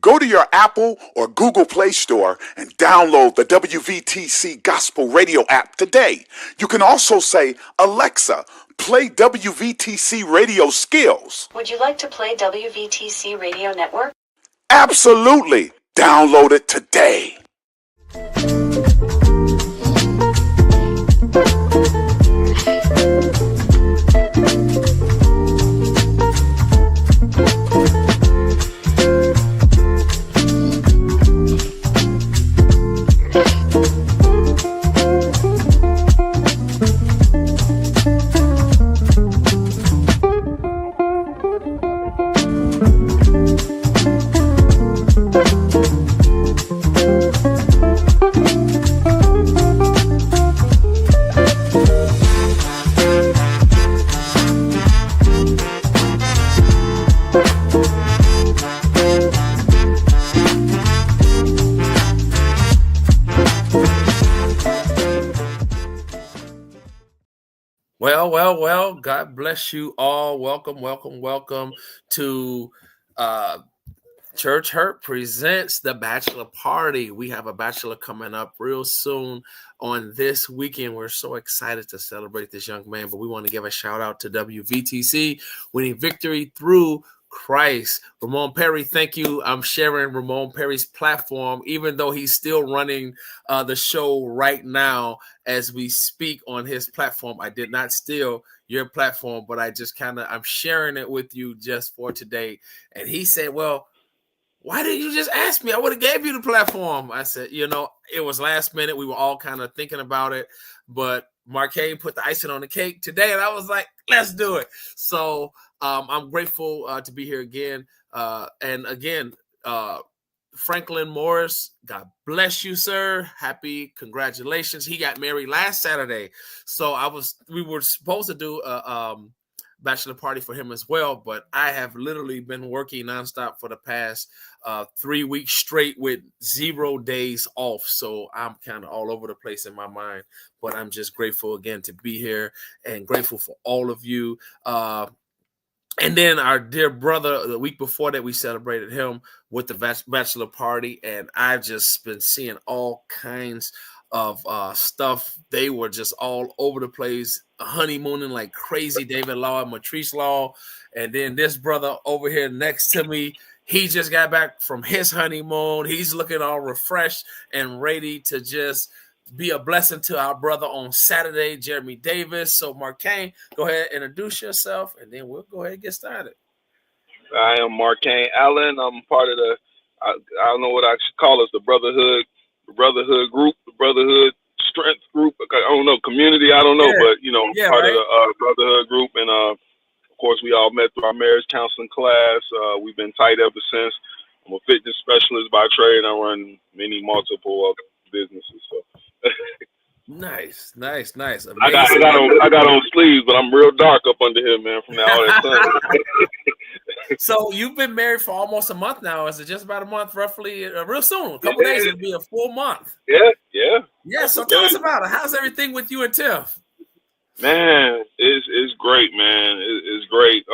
Go to your Apple or Google Play Store and download the WVTC Gospel Radio app today. You can also say, Alexa, play WVTC Radio Skills. Would you like to play WVTC Radio Network? Absolutely. Download it today. Well, God bless you all. Welcome to Church Hurt presents the Bachelor Party. We have a Bachelor coming up real soon on this weekend. We're so excited to celebrate this young man, but we want to give a shout out to WVTC, winning victory through Christ. Ramon Perry, thank you. I'm sharing Ramon Perry's platform, even though he's still running the show right now as we speak on his platform. I did not steal your platform, but I'm sharing it with you just for today. And he said, well, why didn't you just ask me? I would have gave you the platform. I said, it was last minute. We were all kind of thinking about it, but Marquez put the icing on the cake today, and I was like, let's do it. So I'm grateful to be here again. And again, Franklin Morris, God bless you, sir. Happy congratulations. He got married last Saturday. So we were supposed to do a bachelor party for him as well, but I have literally been working nonstop for the past 3 weeks straight with 0 days off. So I'm kind of all over the place in my mind, but I'm just grateful again to be here and grateful for all of you. And then our dear brother, the week before that, we celebrated him with the bachelor party, and I've just been seeing all kinds of stuff. They were just all over the place, honeymooning like crazy. David Law and Matrice Law, and then this brother over here next to me, he just got back from his honeymoon. He's looking all refreshed and ready to just be a blessing to our brother on Saturday, Jeremy Davis. So, Marquez, go ahead and introduce yourself, and then we'll go ahead and get started. I am Marquez Allen. I'm part of I don't know what I should call us, the Brotherhood group, the Brotherhood Strength group. I don't know, community, I don't know, but, part of the Brotherhood group. And, of course, we all met through our marriage counseling class. We've been tight ever since. I'm a fitness specialist by trade, and I run multiple businesses. So. Nice. Amazing. I got on sleeves, but I'm real dark up under here, man, from all that sun. So you've been married for almost a month now. Is it just about a month, roughly? Real soon, a couple days, it'll be a full month. Yeah. So tell us about it. How's everything with you and Tiff? Man, it's great, man. It's great.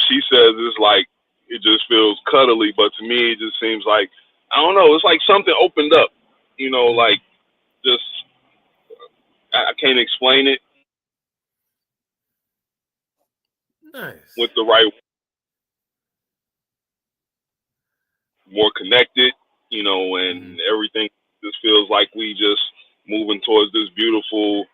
She says it's like it just feels cuddly, but to me, it just seems like, I don't know, it's like something opened up. Like just I can't explain it. Nice. With the right, more connected, and everything just feels like we just moving towards this beautiful,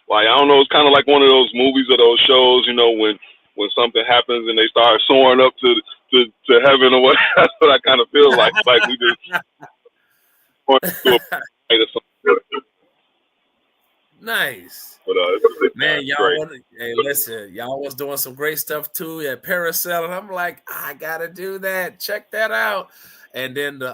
like, I don't know, it's kind of like one of those movies or those shows, when something happens and they start soaring up to heaven or what. That's what I kind of feel like. It's like we just nice. But, man, y'all was doing some great stuff too at Paracel. I'm like, I gotta do that. Check that out. And then the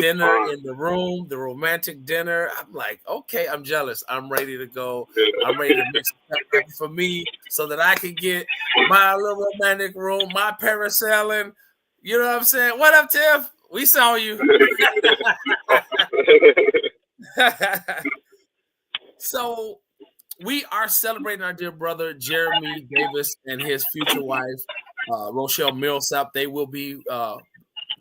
dinner in the room, the romantic dinner. I'm like, okay, I'm jealous. I'm ready to go. Yeah. I'm ready to mix it for me so that I can get my little romantic room, my parasailing. You know what I'm saying? What up, Tiff? We saw you. So we are celebrating our dear brother Jeremy Davis and his future wife Rochelle Millsap. They will be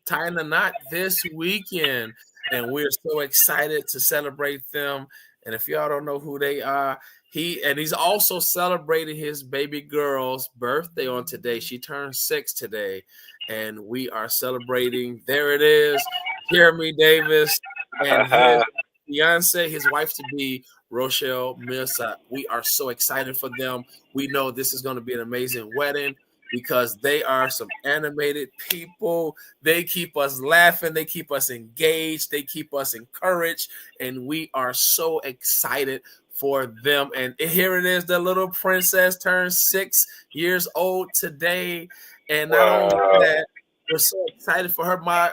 tying the knot this weekend, and we're so excited to celebrate them. And if y'all don't know who they are, he's also celebrating his baby girl's birthday on today. She turned 6 today, and we are celebrating. There it is, Jeremy Davis and his fiance, his wife to be, Rochelle Millsap. We are so excited for them. We know this is going to be an amazing wedding because they are some animated people. They keep us laughing. They keep us engaged. They keep us encouraged. And we are so excited for them. And here it is. The little princess turned 6 years old today. And not only that, we're so excited for her. My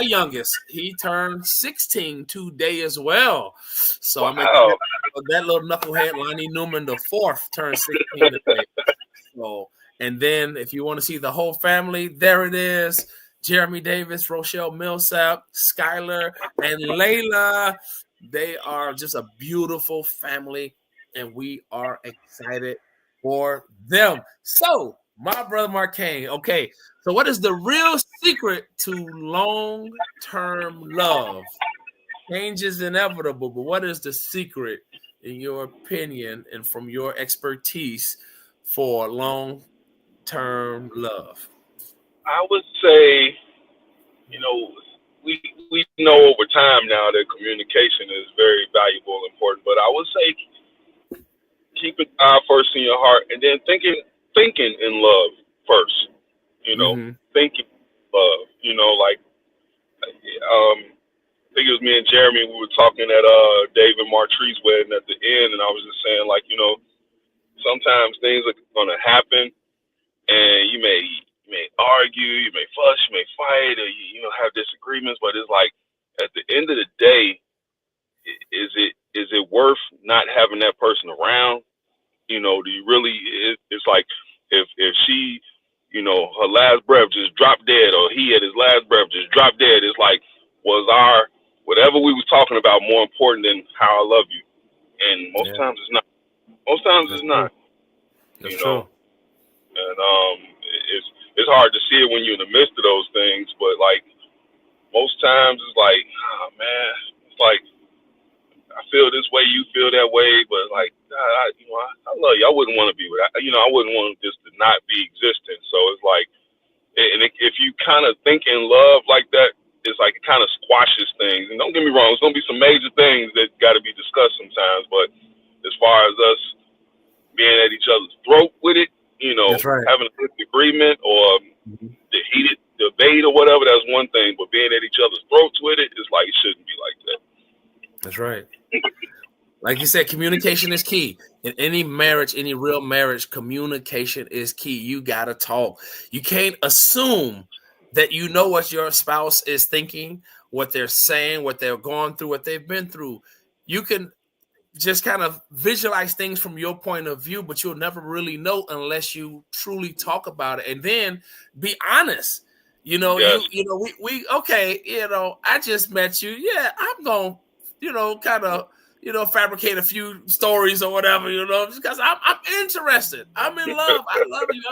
youngest, he turned 16 today as well. So I'm excited. That little knucklehead, Lonnie Newman, the fourth, turned 16 today. So, and then if you want to see the whole family, there it is. Jeremy Davis, Rochelle Millsap, Skylar, and Layla. They are just a beautiful family, and we are excited for them. So, my brother Marcane, okay, so what is the real secret to long-term love? Change is inevitable, but what is the secret, in your opinion and from your expertise, for long-term love? I would say, we know over time now that communication is very valuable and important. But I would say keep it God first in your heart, and then thinking in love first. Thinking love. I think it was me and Jeremy. We were talking at Dave and Martree's wedding at the end, and I was just saying, sometimes things are gonna happen, and you may argue, you may fuss, you may fight, or you have disagreements. But it's like at the end of the day, is it worth not having that person around? Do you really? It's like if she, her last breath just dropped dead, or he at his last breath just dropped dead. It's like, was our whatever we was talking about more important than how I love you? And most times it's not. Most times it's not. That's true. And it's hard to see it when you're in the midst of those things, but like most times it's like, oh man, it's like I feel this way, you feel that way, but like God, I love you. I wouldn't want to be with, I wouldn't want this to not be existent. So it's like, and if you kind of think in love like that, it's like it kind of squashes things. And don't get me wrong, there's gonna be some major things that got to be discussed sometimes, but as far as us being at each other's throat with it, That's right. having a disagreement or the heated debate or whatever, that's one thing. But being at each other's throats with it, it's like it shouldn't be like that. That's right. Like you said, communication is key. In any marriage, any real marriage, communication is key. You got to talk. You can't assume that you know what your spouse is thinking, what they're saying, what they're going through, what they've been through. You can just kind of visualize things from your point of view, but you'll never really know unless you truly talk about it. And then be honest. Yes. We okay, I just met you. Yeah, I'm going to, kind of, fabricate a few stories or whatever, just because I'm interested. I'm in love. I love you.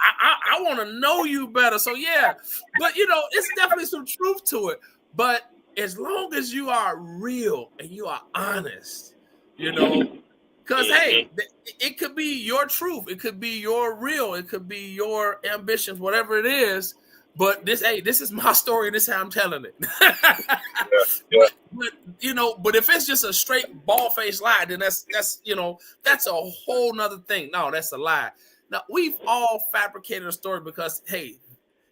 I want to know you better. So yeah, but it's definitely some truth to it. But as long as you are real and you are honest, because hey, it could be your truth, it could be your real, it could be your ambitions, whatever it is. But this is my story, and this is how I'm telling it. But if it's just a straight bald-faced lie, then that's a whole nother thing. No, that's a lie. Now we've all fabricated a story because hey,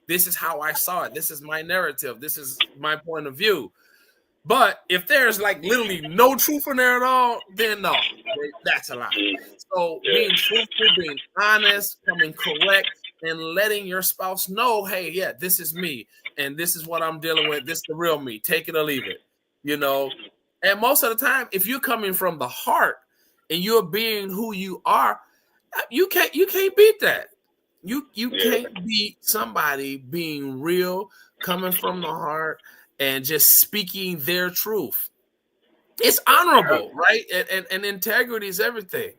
this is how I saw it. This is my narrative. This is my point of view. But if there's like literally no truth in there at all, then no, that's a lie. So being truthful, being honest, coming correct, and letting your spouse know, hey, yeah, this is me, and this is what I'm dealing with. This is the real me. Take it or leave it. And most of the time, if you're coming from the heart and you're being who you are, you can't beat that. You can't beat somebody being real, coming from the heart, and just speaking their truth. It's honorable, right? And integrity is everything.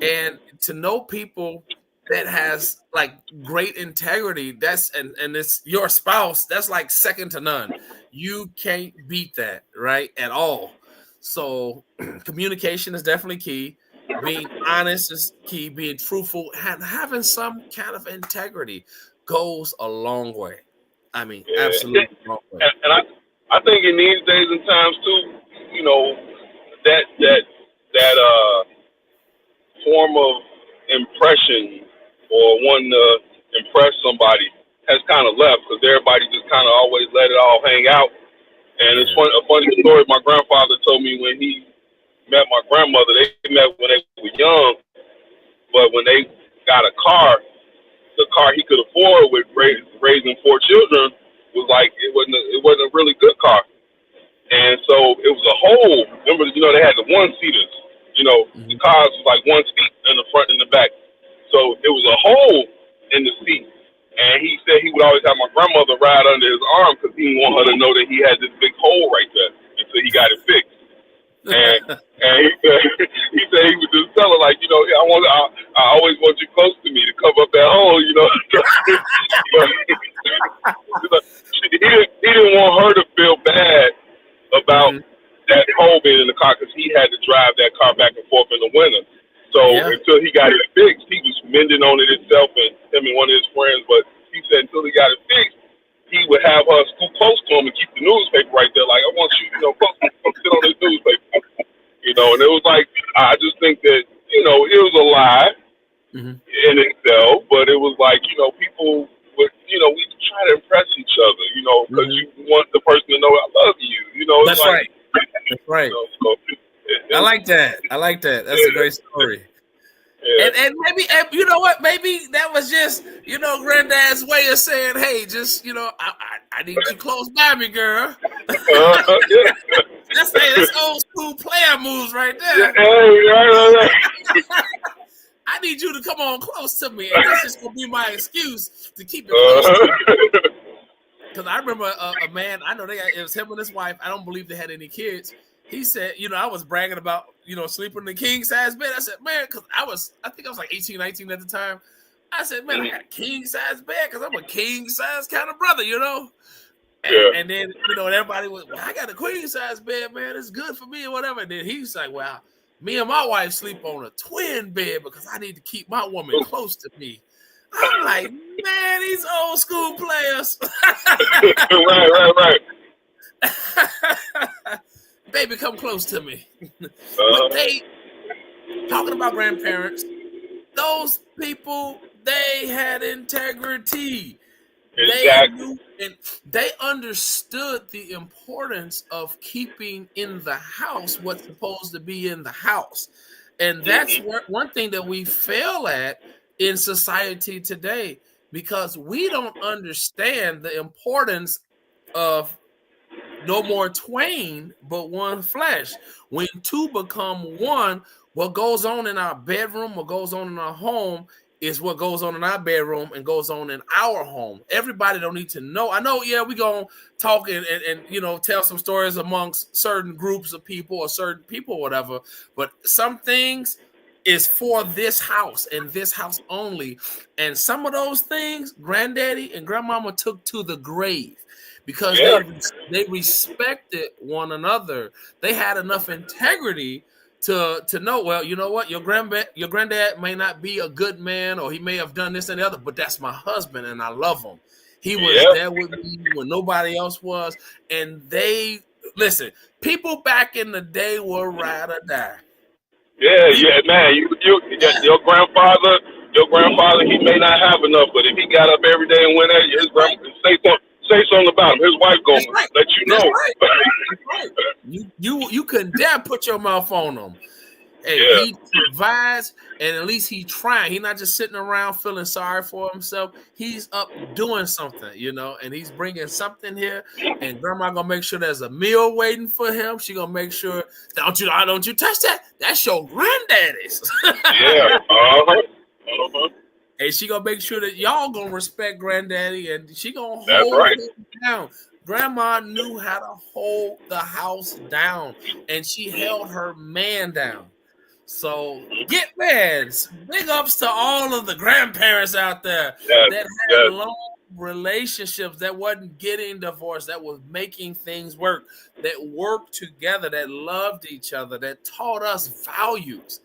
And to know people that has like great integrity, and it's your spouse, that's like second to none. You can't beat that, right? At all. So communication is definitely key. Being honest is key. Being truthful and having some kind of integrity goes a long way. I mean, Yeah. absolutely long way. And I think in these days and times too, you know, that form of impression or wanting to impress somebody has kind of left because everybody just kind of always let it all hang out. And it's Yeah. a funny story my grandfather told me when he met my grandmother. They met when they were young, but when they got a car, the car he could afford with raising four children was like it wasn't a really good car. And so it was a hole. Remember, they had the one seaters. The Mhm. cars was like one seat in the front and the back. So it was a hole in the seat. And he said he would always have my grandmother ride under his arm because he didn't want her to know that he had this big hole right there until he got it fixed. And he said he would just tell her like, I always want you close to me to cover up that hole. He didn't want her to feel bad about Mhm. that hole being in the car because he had to drive that car back and forth in the winter. So Yeah. until he got it fixed, he was mending on it himself and him and one of his friends. But he said until he got it fixed, he would have her scoot close to him and keep the newspaper right there. Like, I want you, close to me, sit on this newspaper. And it was like, I just think that, it was a lie Mhm. in itself, but it was like, people would, we try to impress each other, because Mhm. you want the person to know I love you. It's That's like, right. That's right. so I it, like that. I like that. That's a yeah, great story. yeah. And maybe, and you know what? Maybe that was just, granddad's way of saying, "Hey, just, I need you close by me, girl." Yeah. That's old school player moves right Yeah, there. hey, right. I need you to come on close to me, and that's just gonna be my excuse to keep it close to me. Uh, Because I remember a man, I know it was him and his wife. I don't believe they had any kids. He said, I was bragging about, sleeping in the king size bed. I said, man, because I think I was like 18, 19 at the time. I said, man, I got a king size bed because I'm a king size kind of brother. yeah. And then, and everybody was, well, I got a queen size bed, man. It's good for me or whatever. And then he's like, well, me and my wife sleep on a twin bed because I need to keep my woman close to me. I'm like, man, these old school players. Right. Baby, come close to me. But Uh, they talking about grandparents, those people, they had integrity. They exactly. knew and they understood the importance of keeping in the house what's supposed to be in the house. And that's Hmm. one thing that we fail at in society today because we don't understand the importance of no more twain, but one flesh. When two become one, what goes on in our bedroom, what goes on in our home is what goes on in our bedroom and goes on in our home. Everybody don't need to know. I know, yeah, we gonna talk and tell some stories amongst certain groups of people or certain people, whatever. But some things is for this house and this house only. And some of those things, granddaddy and grandmama took to the grave because Yeah. they respected one another. They had enough integrity to know, well, you know what, your granddad may not be a good man or he may have done this and the other, but that's my husband and I love him. He was Yeah. there with me when nobody else was. And they listen, people back in the day were ride or die. Yeah, man. Your grandfather, he may not have enough, but if he got up every day and went at you, That's his right. grandma say something about him. His wife That's gonna right. let you That's know. right. That's right. You couldn't dare put your mouth on him. Hey, Yeah. he provides, and at least he trying. He's not just sitting around feeling sorry for himself. He's up doing something, and he's bringing something here. And grandma gonna make sure there's a meal waiting for him. She gonna make sure don't you touch that. That's your granddaddy's. Yeah. Uh-huh. And she gonna make sure that y'all gonna respect granddaddy, and she gonna That's hold right. him down. Grandma knew how to hold the house down, and she held her man down. So get meds. Big ups to all of the grandparents out there Yes, that had yes. long relationships, that wasn't getting divorced, that was making things work, that worked together, that loved each other, that taught us values.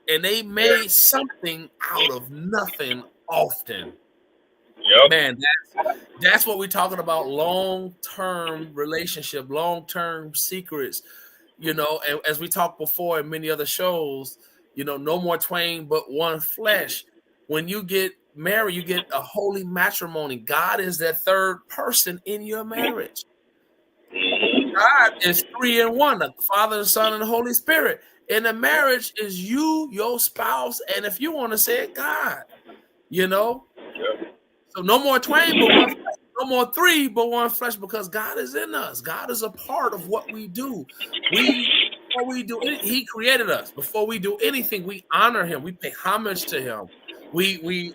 And they made something out of nothing often. Yep. Man, that's what we're talking about, long-term relationship, long-term secrets. And as we talked before in many other shows, no more twain but one flesh. When you get married, you get a holy matrimony. God is that third person in your marriage. God is 3 in 1, the Father, the Son, and the Holy Spirit. And the marriage is you, your spouse, and if you want to say it, God. So no more twain but one flesh. No more 3 but one flesh, because God is in us. God is a part of what we do. Before we do it, He created us. Before we do anything, we honor Him. We pay homage to Him. We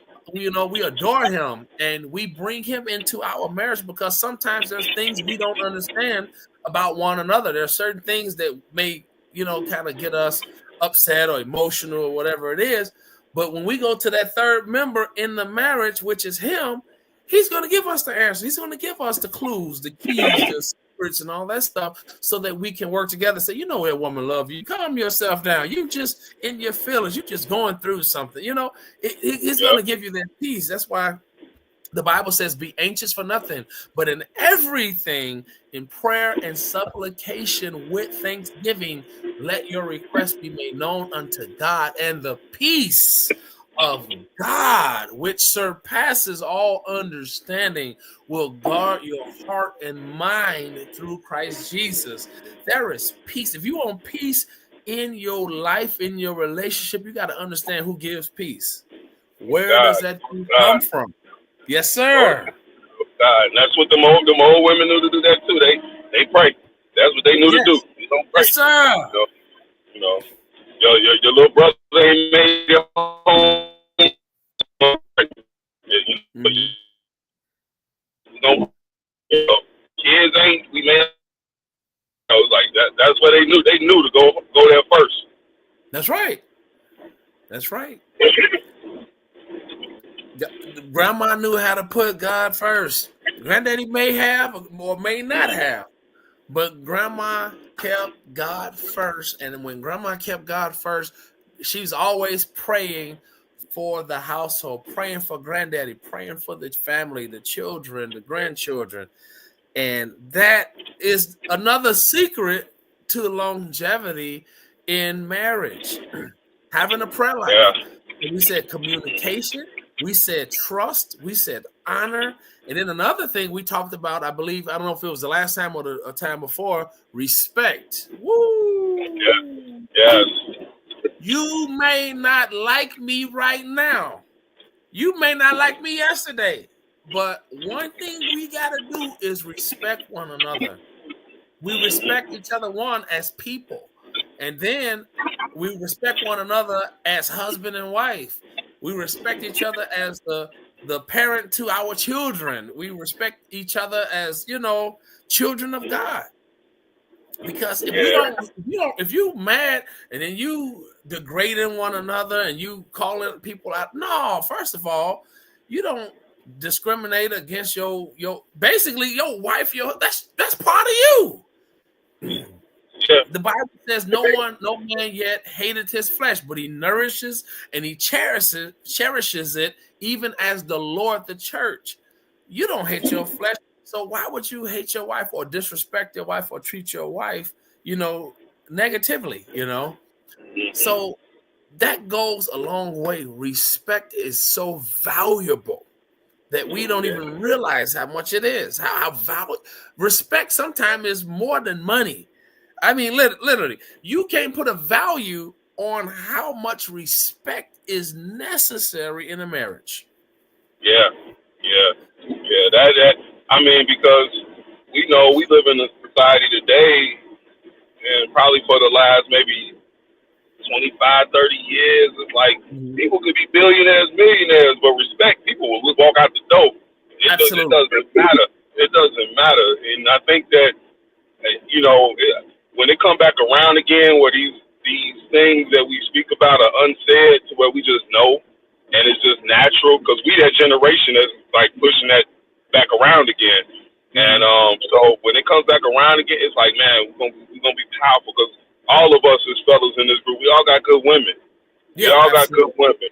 adore Him, and we bring Him into our marriage, because sometimes there's things we don't understand about one another. There are certain things that may kind of get us upset or emotional or whatever it is. But when we go to that third member in the marriage, which is Him, He's going to give us the answers. He's going to give us the clues, the keys, the secrets, and all that stuff, so that we can work together. Say, a woman love you. Calm yourself down. You just in your feelings. You just going through something. He's going to give you that peace. That's why the Bible says, be anxious for nothing, but in everything, in prayer and supplication with thanksgiving, let your requests be made known unto God, and the peace of God, which surpasses all understanding, will guard your heart and mind through Christ Jesus. There is peace. If you want peace in your life, in your relationship, you got to understand who gives peace. Where does that peace come from? Yes, sir. God, and that's what them old women knew to do that too. They pray. That's what they knew to do. You don't pray. Yes, sir. Your little brother ain't made your home. Kids ain't. We made. I was like that. That's what they knew. They knew to go there first. That's right. That's right. Grandma knew how to put God first. Granddaddy may have or may not have, but grandma kept God first. And when grandma kept God first, she was always praying for the household, praying for granddaddy, praying for the family, the children, the grandchildren. And that is another secret to longevity in marriage. Having a prayer life. Yeah. We said communication, we said trust, we said honor. And then another thing we talked about, I believe, I don't know if it was the last time or the time before, respect. Woo! Yeah. Yes. You may not like me right now. You may not like me yesterday. But one thing we got to do is respect one another. We respect each other, one, as people. And then we respect one another as husband and wife. We respect each other as the parent to our children. We respect each other as, children of God. Because if you mad and then you degrading one another and you calling people out, no, first of all, you don't discriminate against your basically your wife. That's part of you. The Bible says no man yet hated his flesh, but he nourishes and he cherishes it, even as the Lord the church. You don't hate your flesh, so why would you hate your wife or disrespect your wife or treat your wife, negatively? So that goes a long way. Respect is so valuable that we don't even realize how much it is. How valuable respect sometimes is more than money. I mean, literally, you can't put a value on how much respect is necessary in a marriage. Yeah. That. I mean, because we know we live in a society today, and probably for the last maybe 25, 30 years, it's like people could be billionaires, millionaires, but respect, people will walk out the door. It doesn't matter. It doesn't matter. And I think that, when they come back around again, where these things that we speak about are unsaid to where we just know, and it's just natural because we that generation that's like pushing that back around again. And so when it comes back around again, it's like, man, we're gonna be powerful because all of us as fellas in this group, we all got good women. Yeah, we all got absolutely. good women.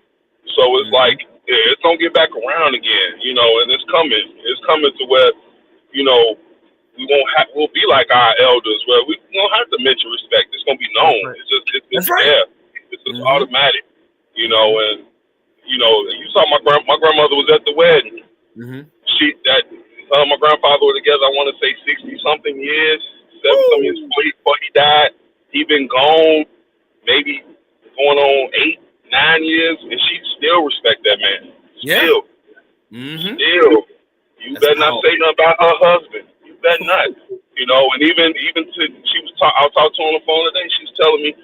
So it's like, yeah, it's gonna get back around again, you know, and it's coming. It's coming to where, you know, we'll be like our elders, where we won't have to mention respect. It's gonna be known. That's right. It's That's right. there. It's just automatic, you know. And you know, you saw my grandmother was at the wedding. Her and my grandfather were together. I want to say 60-something years, 70-some years before he died. He been gone maybe going on 8, 9 years, and she still respect that man. Still. Still. You better not say nothing about her husband. You better not. You know, and even to I was talking to her on the phone today. She was telling me,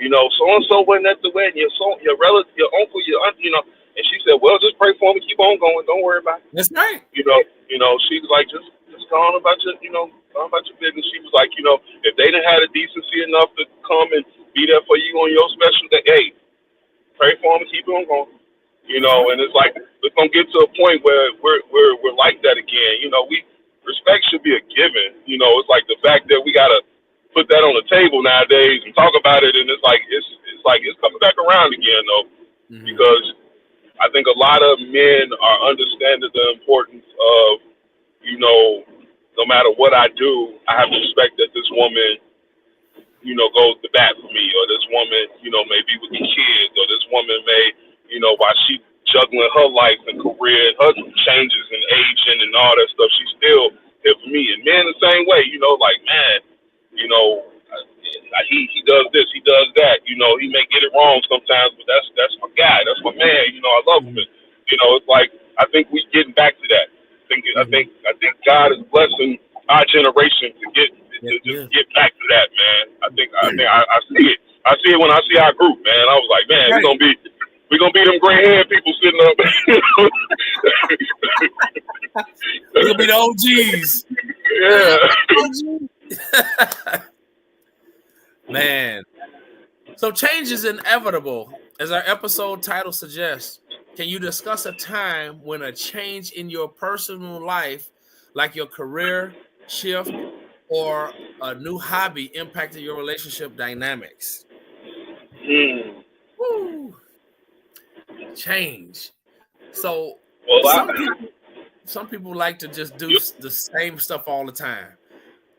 you know, so and so wasn't at the wedding. Your relative, your uncle, your aunt, you know. And she said, well, just pray for him and keep on going. Don't worry about it. That's right. You know, she was like, just go on about your, you know, go on about your business. She was like, you know, if they didn't have the decency enough to come and be there for you on your special day, hey, pray for him and keep on going. You know, and it's like it's gonna get to a point where we're like that again. You know, respect should be a given. You know, it's like the fact that we gotta put that on the table nowadays and talk about it, and it's coming back around again though, because I think a lot of men are understanding the importance of, you know, no matter what I do, I have to respect that this woman, you know, goes to bat for me, or this woman, you know, may be with the kids, or this woman may, you know, while she juggling her life and career and her changes and aging and all that stuff, she's still here for me. And men the same way, you know, like, man, you know, he does this, he does that, you know, he may get it wrong sometimes, but that's my guy, that's my man, you know, I love him. And, you know, it's like I think we getting back to that. I think God is blessing our generation to just get back to that, man. I see it. I see it when I see our group, man. I was like, man, we're gonna be them gray haired people sitting up. We're gonna be the OGs. Yeah. Man. So change is inevitable, as our episode title suggests. Can you discuss a time when a change in your personal life, like your career shift or a new hobby, impacted your relationship dynamics? Woo. Change. So some people like to just do the same stuff all the time,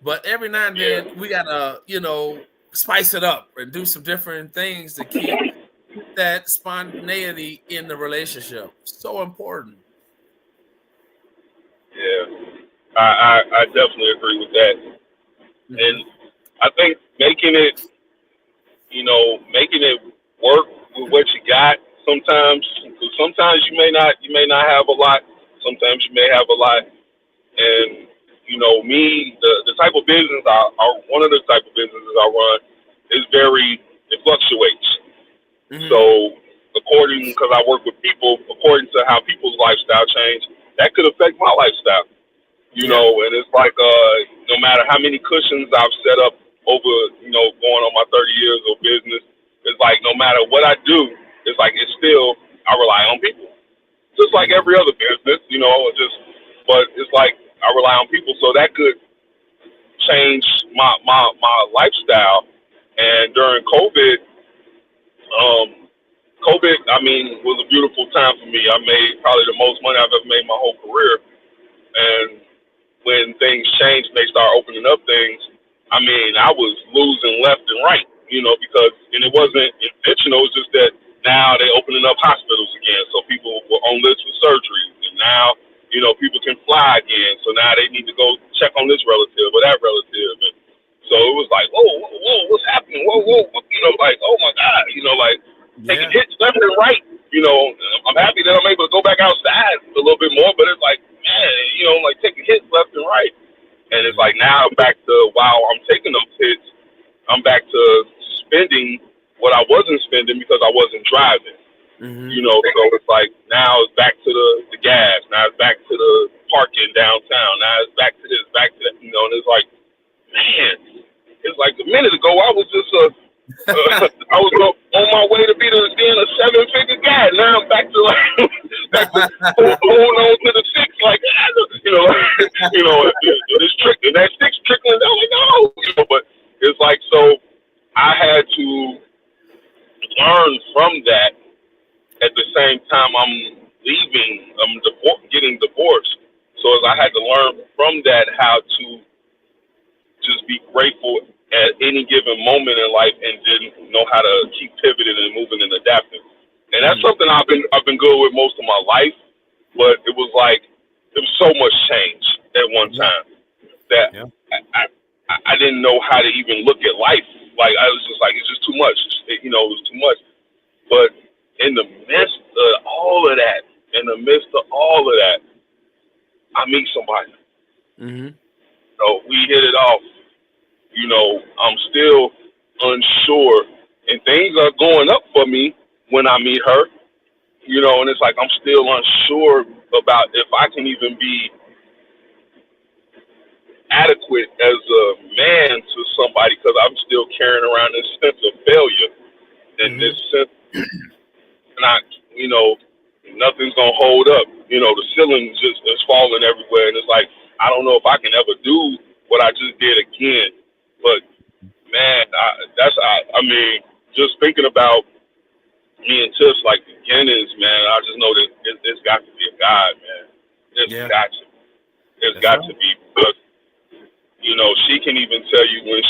but every now and then we gotta, you know, spice it up and do some different things to keep that spontaneity in the relationship. So important. Yeah, I definitely agree with that. And I think making it work with what you got sometimes, because sometimes you may not have a lot, sometimes you may have a lot. And you know, me, the type of business one of the type of businesses I run is it fluctuates. So because I work with people, according to how people's lifestyle change, that could affect my lifestyle. You know, and it's like no matter how many cushions I've set up over, you know, going on my 30 years of business, it's like no matter what I do, it's like I rely on people. Just like every other business, you know, but it's like I rely on people, so that could change my lifestyle. And during COVID, I mean, was a beautiful time for me. I made probably the most money I've ever made in my whole career. And when things changed and they started opening up things, I mean, I was losing left and right, you know, and it wasn't intentional. It's just that now they're opening up hospitals again. So people were on lists for surgeries. And now, you know, people can fly again. So now they need to go check on this relative or that relative. And so it was like, whoa, what's happening? Whoa, you know, like, oh my God, you know, like taking hits left and right. You know, I'm happy that I'm able to go back outside a little bit more, but it's like, man, you know, like taking hits left and right. And it's like now I'm back to, while I'm taking those hits, I'm back to spending what I wasn't spending because I wasn't driving. You know, so it's like now it's back to the gas. Now it's back to the parking downtown. Now it's back to this, back to that. You know, and it's like, man, it's like a minute ago I was just I was on my way to be being a 7-figure guy. Now I'm back to holding on to the six, like this trick and that six trickling down. Like no, but it's like so. I had to learn from that. At the same time, I'm leaving. I'm getting divorced. So as I had to learn from that how to just be grateful at any given moment in life, and didn't know how to keep pivoting and moving and adapting. And that's something I've been good with most of my life. But it was like there was so much change at one time that I didn't know how to even look at life. Like I was just like, it's just too much. It was too much. But in the midst of all of that, I meet somebody. So we hit it off. I'm still unsure, and things are going up for me when I meet her. And it's like I'm still unsure about if I can even be adequate as a man to somebody, because I'm still carrying around this sense of failure and this sense not, nothing's gonna hold up. The ceiling just is falling everywhere, and it's like I don't know if I can ever do what I just did again. But man, I mean, just thinking about me and Tiff's like beginnings, man. I just know that it's got to be a God, man. It's got to be, because she can even tell you when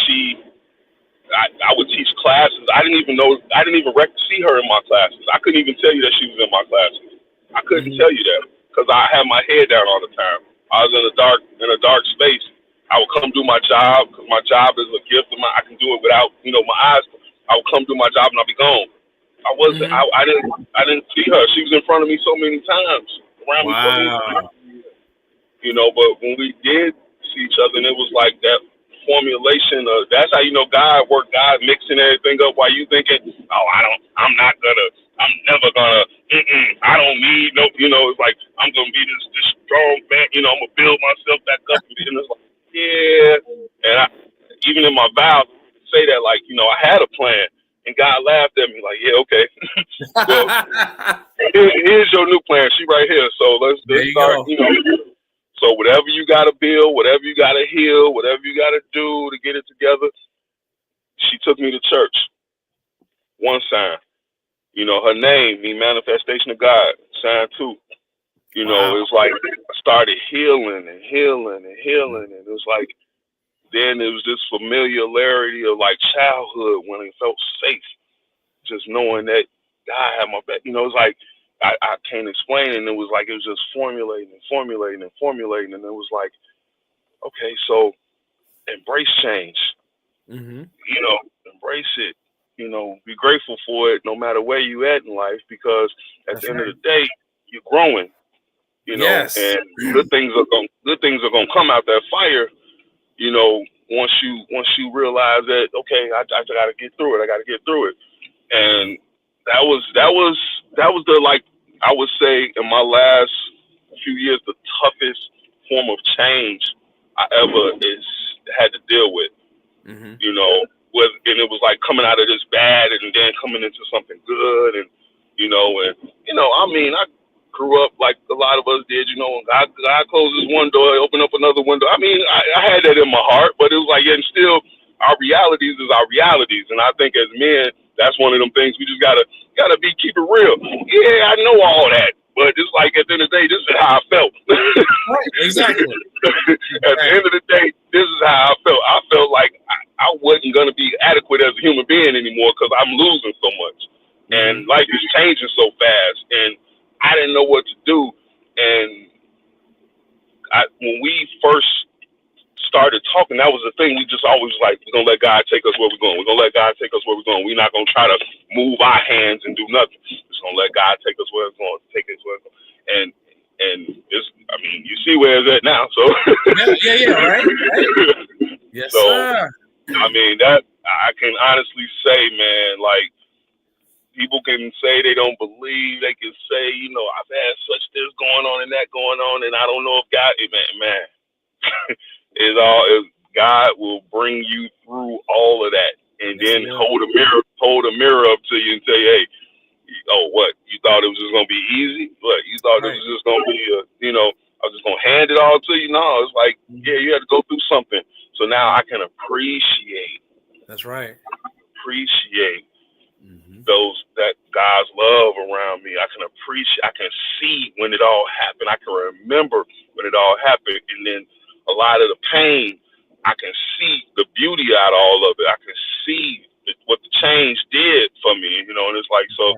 I would teach classes. I didn't even see her in my classes. I couldn't even tell you that she was in my classes. I couldn't tell you that because I had my head down all the time. I was in a dark space. I would come do my job because my job is a gift of mine. I can do it without, my eyes. I would come do my job and I'd be gone. I wasn't. I didn't see her. She was in front of me so many times, around me so many times. But when we did see each other, and it was like that formulation of, that's how God worked. God mixing everything up while you thinking, I'm never gonna, I don't need no, it's like I'm gonna be this strong man, I'm gonna build myself back up, and it's like, and even in my vows say that, like, I had a plan, and God laughed at me like, yeah, okay, well, here's your new plan. She right here, so let's start, So whatever you got to build, whatever you got to heal, whatever you got to do to get it together, she took me to church. One sign. Her name, the manifestation of God, sign 2. It was like I started healing, and it was like then it was this familiarity of like childhood when it felt safe, just knowing that God had my back. It was like I can't explain it, and it was like it was just formulating, and it was like, okay, so embrace change. Embrace it. Be grateful for it, no matter where you at in life, because at the end of the day, you're growing. And good things are gonna come out that fire. Once you realize that, okay, I got to get through it. And that was the, like, I would say in my last few years, the toughest form of change I ever had to deal with. And it was like coming out of this bad and then coming into something good, and I mean, I grew up like a lot of us did. God closes one door, open up another window. I mean, I had that in my heart, but it was like, and still, our realities is our realities, and I think as men, that's one of them things we just gotta keep it real. Yeah, I know all that, but it's like at the end of the day, this is how I felt. Right, exactly. At the end of the day, this is how I felt. I felt like I wasn't gonna be adequate as a human being anymore because I'm losing so much, and life is changing so fast, and I didn't know what to do. And when we first started talking, that was the thing. We just always like, we're gonna let God take us where we're going. We're gonna let God take us where we're going. We're not gonna try to move our hands and do nothing. We're just gonna let God take us where it's going. Take us where it's going. And it's, I mean, you see where it's at now. So right. Yes, so, sir. I mean, that I can honestly say, man, like, people can say they don't believe. They can say, I've had such this going on and that going on, and I don't know if God, man. God will bring you through all of that, and then hold a mirror up to you and tell you, hey, oh, what? You thought it was just gonna be easy? What? You thought it Right. was just gonna be, I was just gonna hand it all to you? No, it's like, yeah, you had to go through something. So now I can appreciate That's right. those that God's love around me. I can see when it all happened. I can remember when it all happened, and then a lot of the pain, I can see the beauty out of all of it. I can see what the change did for me, and it's like, so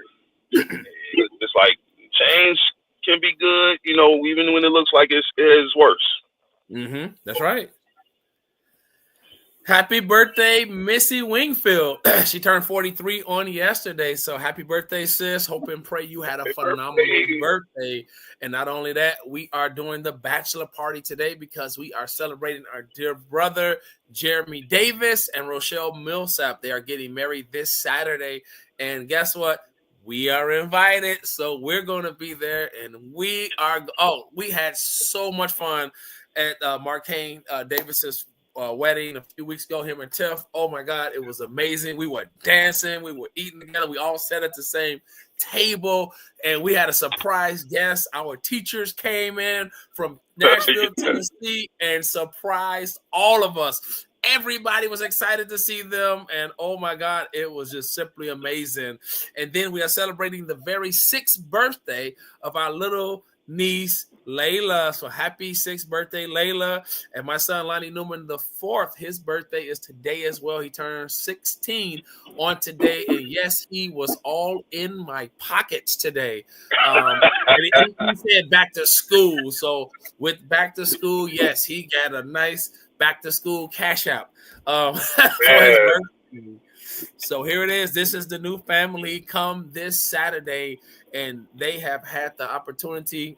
it's like change can be good, even when it looks like it is worse. That's right. Happy birthday, Missy Wingfield. She turned 43 on yesterday. So happy birthday, sis. Hope and pray you had a phenomenal birthday. And not only that, we are doing the bachelor party today because we are celebrating our dear brother, Jeremy Davis and Rochelle Millsap. They are getting married this Saturday. And guess what? We are invited. So we're going to be there. And we had so much fun at Marcane Davis's wedding a few weeks ago, him and Tiff. Oh my God, it was amazing. We were dancing, we were eating together, we all sat at the same table, and we had a surprise guest. Our teachers came in from Nashville, Tennessee, and surprised all of us. Everybody was excited to see them, and oh my God, it was just simply amazing. And then we are celebrating the very 6th birthday of our little niece Layla. So happy 6th birthday, Layla. And my son Lonnie Newman the 4th, his birthday is today as well. He turned 16 on today, and yes, he was all in my pockets today. And he said back to school. So with back to school, yes, he got a nice back to school cash out for his birthday. So here it is. This is the new family come this Saturday, and they have had the opportunity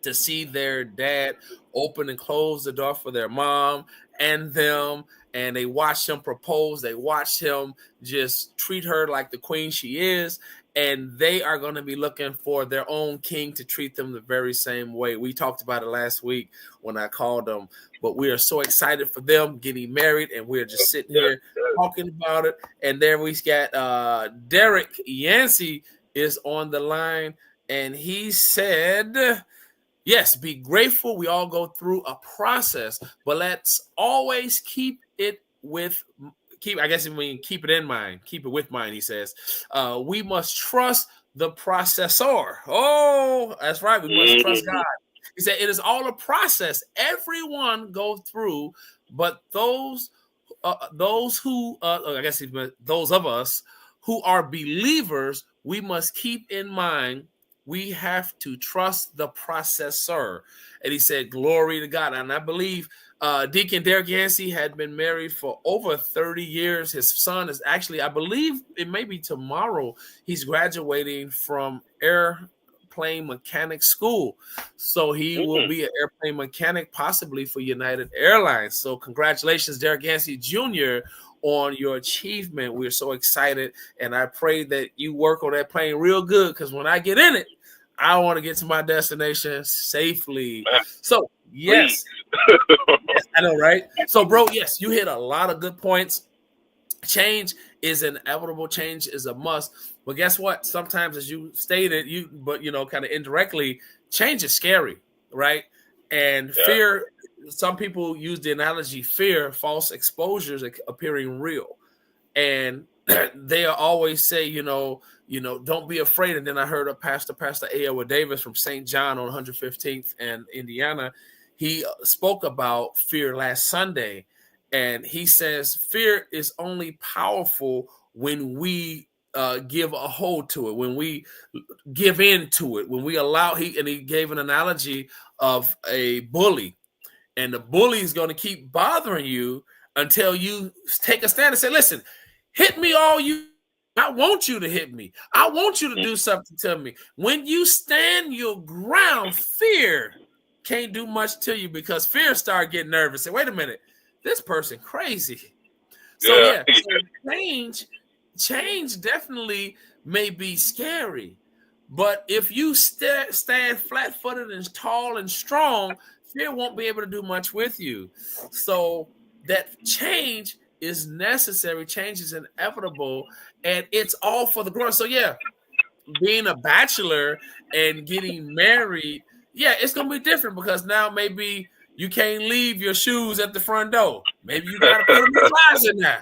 to see their dad open and close the door for their mom and them, and they watched him propose. They watched him just treat her like the queen she is, and they are going to be looking for their own king to treat them the very same way. We talked about it last week when I called them, but we are so excited for them getting married, and we're just sitting here talking about it. And there we got Derek Yancey is on the line, and he said, yes, be grateful. We all go through a process, but let's always keep it with keep it in mind. Keep it with mind, he says. We must trust the processor. Oh, that's right. We must trust God. He said it is all a process. Everyone goes through, but those who those of us who are believers, we must keep in mind we have to trust the processor. And he said, glory to God. And I believe Deacon Derek Yancey had been married for over 30 years. His son is actually, I believe it may be tomorrow, he's graduating from airplane mechanic school. So he will be an airplane mechanic possibly for United Airlines. So congratulations, Derek Yancey Jr., on your achievement. We're so excited, and I pray that you work on that plane real good, because when I get in it, I want to get to my destination safely. So, yes. Yes, I know, right? So, bro, yes, you hit a lot of good points. Change is inevitable. Change is a must. But guess what? Sometimes, as you stated, kind of indirectly, change is scary, right? And fear, some people use the analogy fear, false exposures appearing real. And they always say, don't be afraid. And then I heard of Pastor A.L. Davis from St. John on 115th and Indiana. He spoke about fear last Sunday. And he says fear is only powerful when we give a hold to it, when we give in to it, when we allow, he gave an analogy of a bully. And the bully is going to keep bothering you until you take a stand and say, listen, hit me all you. I want you to hit me. I want you to do something to me. When you stand your ground, fear can't do much to you, because fear start getting nervous. Say, wait a minute, this person crazy. So change definitely may be scary. But if you stand flat-footed and tall and strong, fear won't be able to do much with you. So that change is necessary. Change is inevitable, and it's all for the growth. So yeah, being a bachelor and getting married, yeah, it's gonna be different because now maybe you can't leave your shoes at the front door. Maybe you gotta put them in the closet now.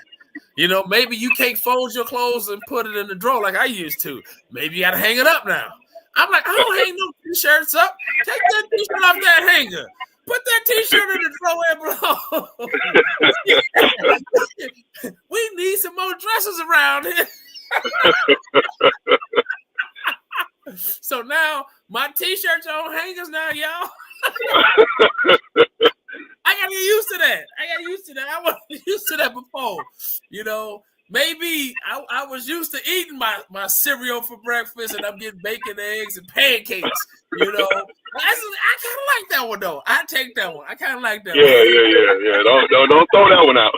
You know, maybe you can't fold your clothes and put it in the drawer like I used to. Maybe you gotta hang it up now. I'm like, I don't hang no t-shirts up. Take that t-shirt off that hanger. Put that t-shirt in the drawer and blow. We need some more dresses around here. So now my t-shirts are on hangers now, y'all. I gotta get used to that. I wasn't used to that before. You know, maybe I was used to eating my cereal for breakfast, and I'm getting bacon, eggs, and pancakes. You know, I kind of like that one though. I take that one. I kind of like that one. Yeah. Don't throw that one out.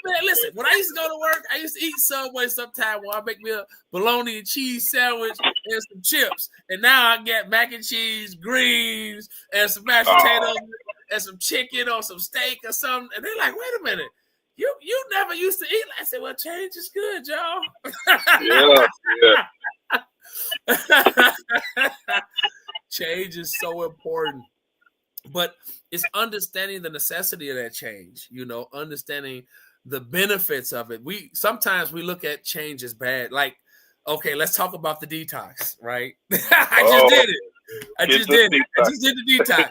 Man, listen, when I used to go to work, I used to eat Subway sometime while I make me a bologna and cheese sandwich and some chips. And now I get mac and cheese, greens, and some mashed potatoes and some chicken or some steak or something. And they're like, wait a minute. You never used to eat. I said, well, change is good, y'all. Yeah. Change is so important. But it's understanding the necessity of that change, you know, understanding the benefits of it. Sometimes we look at change as bad. Like, okay, let's talk about the detox, right? I just did it. I just did the detox.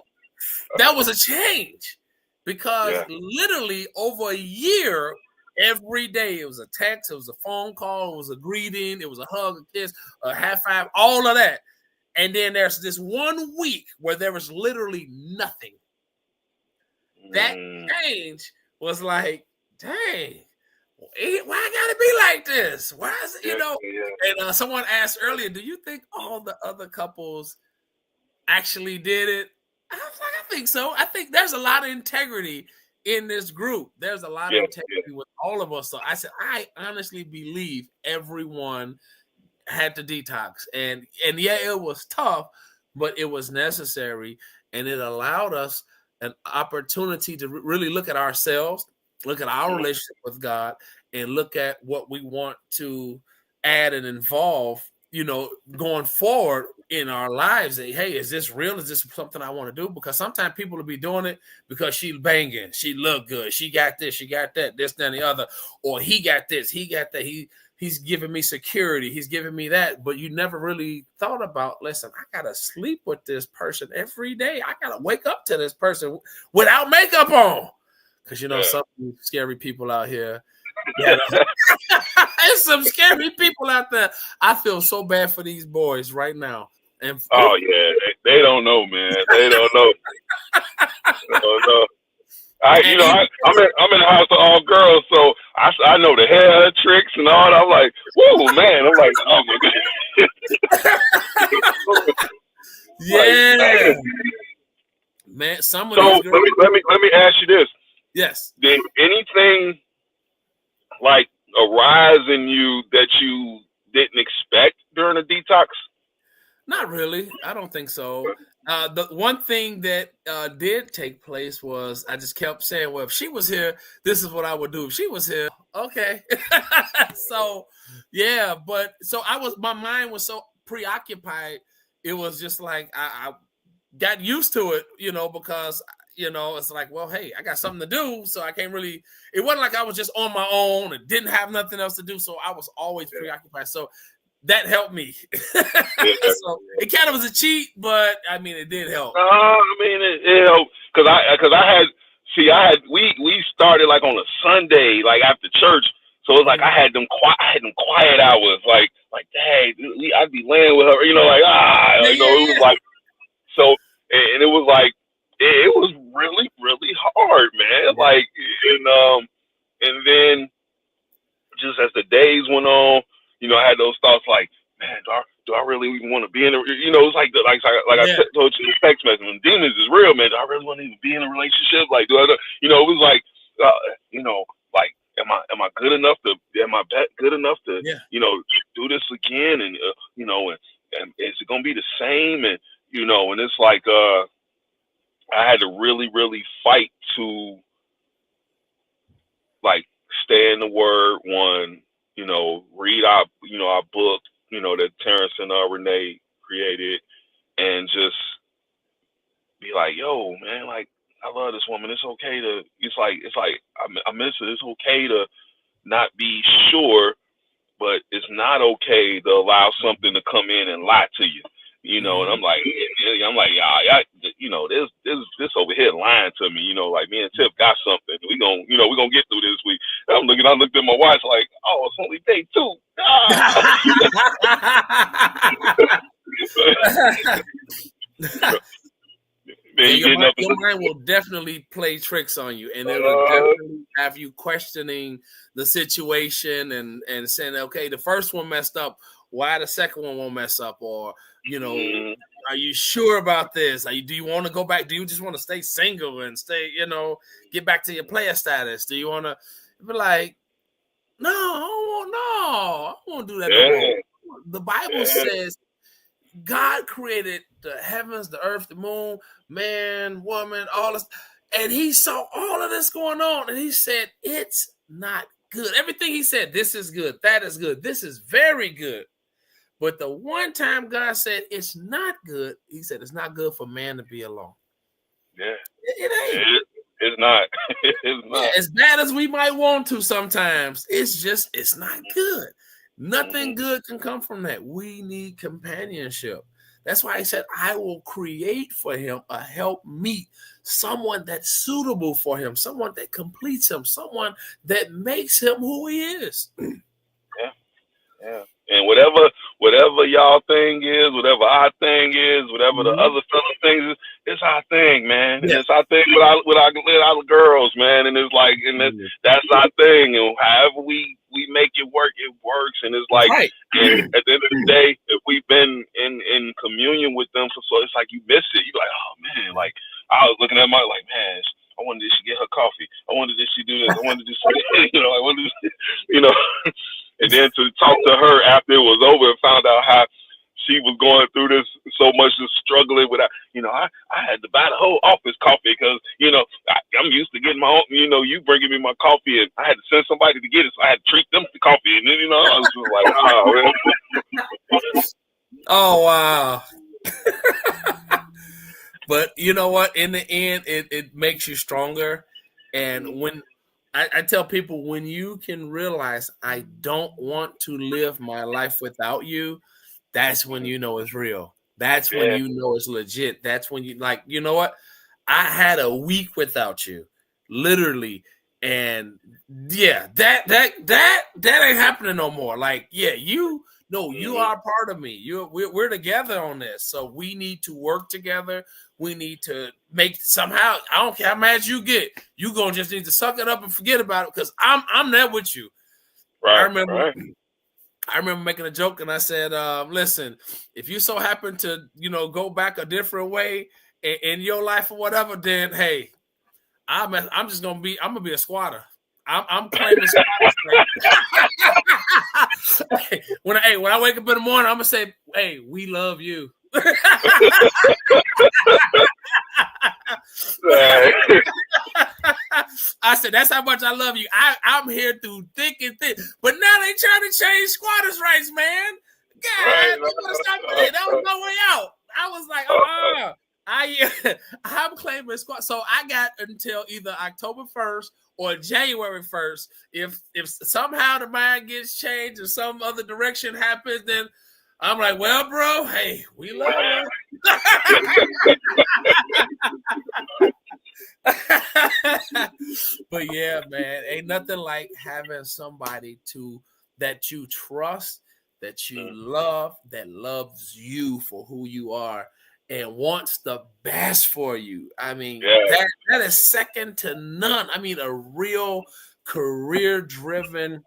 That was a change because literally over a year, every day it was a text, it was a phone call, it was a greeting, it was a hug, a kiss, a high five, all of that. And then there's this 1 week where there was literally nothing. That change was like, dang, why I gotta be like this? Why is it, you know? And someone asked earlier, do you think all the other couples actually did it? I was like, I think so. I think there's a lot of integrity in this group. There's a lot of integrity with all of us. So I said, I honestly believe everyone had to detox. And yeah, it was tough, but it was necessary. And it allowed us an opportunity to really look at ourselves, look at our relationship with God, and look at what we want to add and involve, you know, going forward in our lives. Hey, is this real? Is this something I want to do? Because sometimes people will be doing it because she banging, she look good, she got this, she got that, this, that, and the other, or he got this, he got that, he's giving me security, he's giving me that, but you never really thought about, listen, I gotta sleep with this person every day. I gotta wake up to this person without makeup on. Because you know, some scary people out here. Yeah, there's some scary people out there. I feel so bad for these boys right now. And they don't know, man. They don't know. They don't know. I'm in the house of all girls, so I know the hair tricks and all that. I'm like, whoa, man. I'm like, oh my god. Yeah, like, man. Some of so these girls... let me ask you this. Yes. Did anything like arise in you that you didn't expect during the detox? Not really. I don't think so. The one thing that did take place was I just kept saying, well, if she was here, this is what I would do. If she was here, okay. So, yeah, but so my mind was so preoccupied. It was just like I got used to it, you know, because, you know, it's like, well, hey, I got something to do. So I can't really, it wasn't like I was just on my own and didn't have nothing else to do. So I was always preoccupied. So that helped me. So it kind of was a cheat, but I mean, it did help. I mean, it helped because we started like on a Sunday, like after church. So it's like I had them quiet hours, like dang, I'd be laying with her, you know, like you know, it was like so, and it was like it was really really hard, man. Like and then just as the days went on, you know, I had those thoughts like, man, do I really even want to be in a, you know, it's like I told you in the text message, when demons is real, man, do I really want to even be in a relationship? Like, you know, it was like, you know, like, am I good enough to, good enough to, you know, do this again? And, you know, and is it going to be the same? And, you know, and it's like, I had to really, really fight to like stay in the word. One, read our our book, that Terrence and Renee created, and just be like, yo, man, like I love this woman. It's okay to. It's like I miss her. It's okay to not be sure, but it's not okay to allow something to come in and lie to you. And I'm like, yeah, this over here lying to me. Like me and Tip got something. We gonna get through this week. I looked at my watch like, oh, it's only day 2. Man, your mind will definitely play tricks on you, and it'll definitely have you questioning the situation and saying, okay, the first one messed up, why the second one won't mess up? Or, are you sure about this? Do you want to go back? Do you just want to stay single and stay, get back to your player status? Do you want to be like, no, I won't do that no more. The Bible says God created the heavens, the earth, the moon, man, woman, all this. And he saw all of this going on. And he said, it's not good. Everything he said, this is good. That is good. This is very good. But the one time God said, it's not good, he said, it's not good for man to be alone. Yeah. It ain't. It's not. It's not. Yeah, as bad as we might want to sometimes, it's not good. Nothing good can come from that. We need companionship. That's why he said, I will create for him a helpmeet, someone that's suitable for him, someone that completes him, someone that makes him who he is. Yeah. And whatever y'all thing is, whatever our thing is, whatever the other fella thing is, it's our thing, man. Yeah. And it's our thing with our girls, man. And it's like, that's our thing. And however we make it work, it works. And it's like, and at the end of the day, if we've been in communion with them so it's like you miss it. You're like, oh man, like I was looking at my like, man, I wondered if she get her coffee. I wondered if she do this. I wondered if she, I wondered, And then to talk to her after it was over and found out how she was going through this so much, just struggling with, I had to buy the whole office coffee because, I'm used to getting my own, you bringing me my coffee and I had to send somebody to get it. So I had to treat them to coffee. And then, I was just like, oh, man. Oh, wow. But you know what? In the end, it makes you stronger. And when I tell people, when you can realize I don't want to live my life without you, that's when you know it's real. That's when you know it's legit. That's when you like, you know what? I had a week without you, literally. And yeah, that ain't happening no more. Like, yeah, you are a part of me. We're together on this. So we need to work together. We need to make somehow. I don't care how mad you get. You gonna just need to suck it up and forget about it because I'm there with you. Right. I remember making a joke and I said, "Listen, if you so happen to go back a different way in your life or whatever, then hey, I'm gonna be a squatter. I'm claiming squatters. When I wake up in the morning, I'm gonna say, hey, we love you. I said, that's how much I love you. I'm here through thick and thin. But now they trying to change squatters' rights, man. God, that was my way out. I was like, I'm claiming squat. So I got until either October 1st or January 1st. If somehow the mind gets changed or some other direction happens, then I'm like, well, bro, hey, we love you. But yeah, man, ain't nothing like having somebody that you trust, that you love, that loves you for who you are and wants the best for you. I mean, that is second to none. I mean, a real career-driven,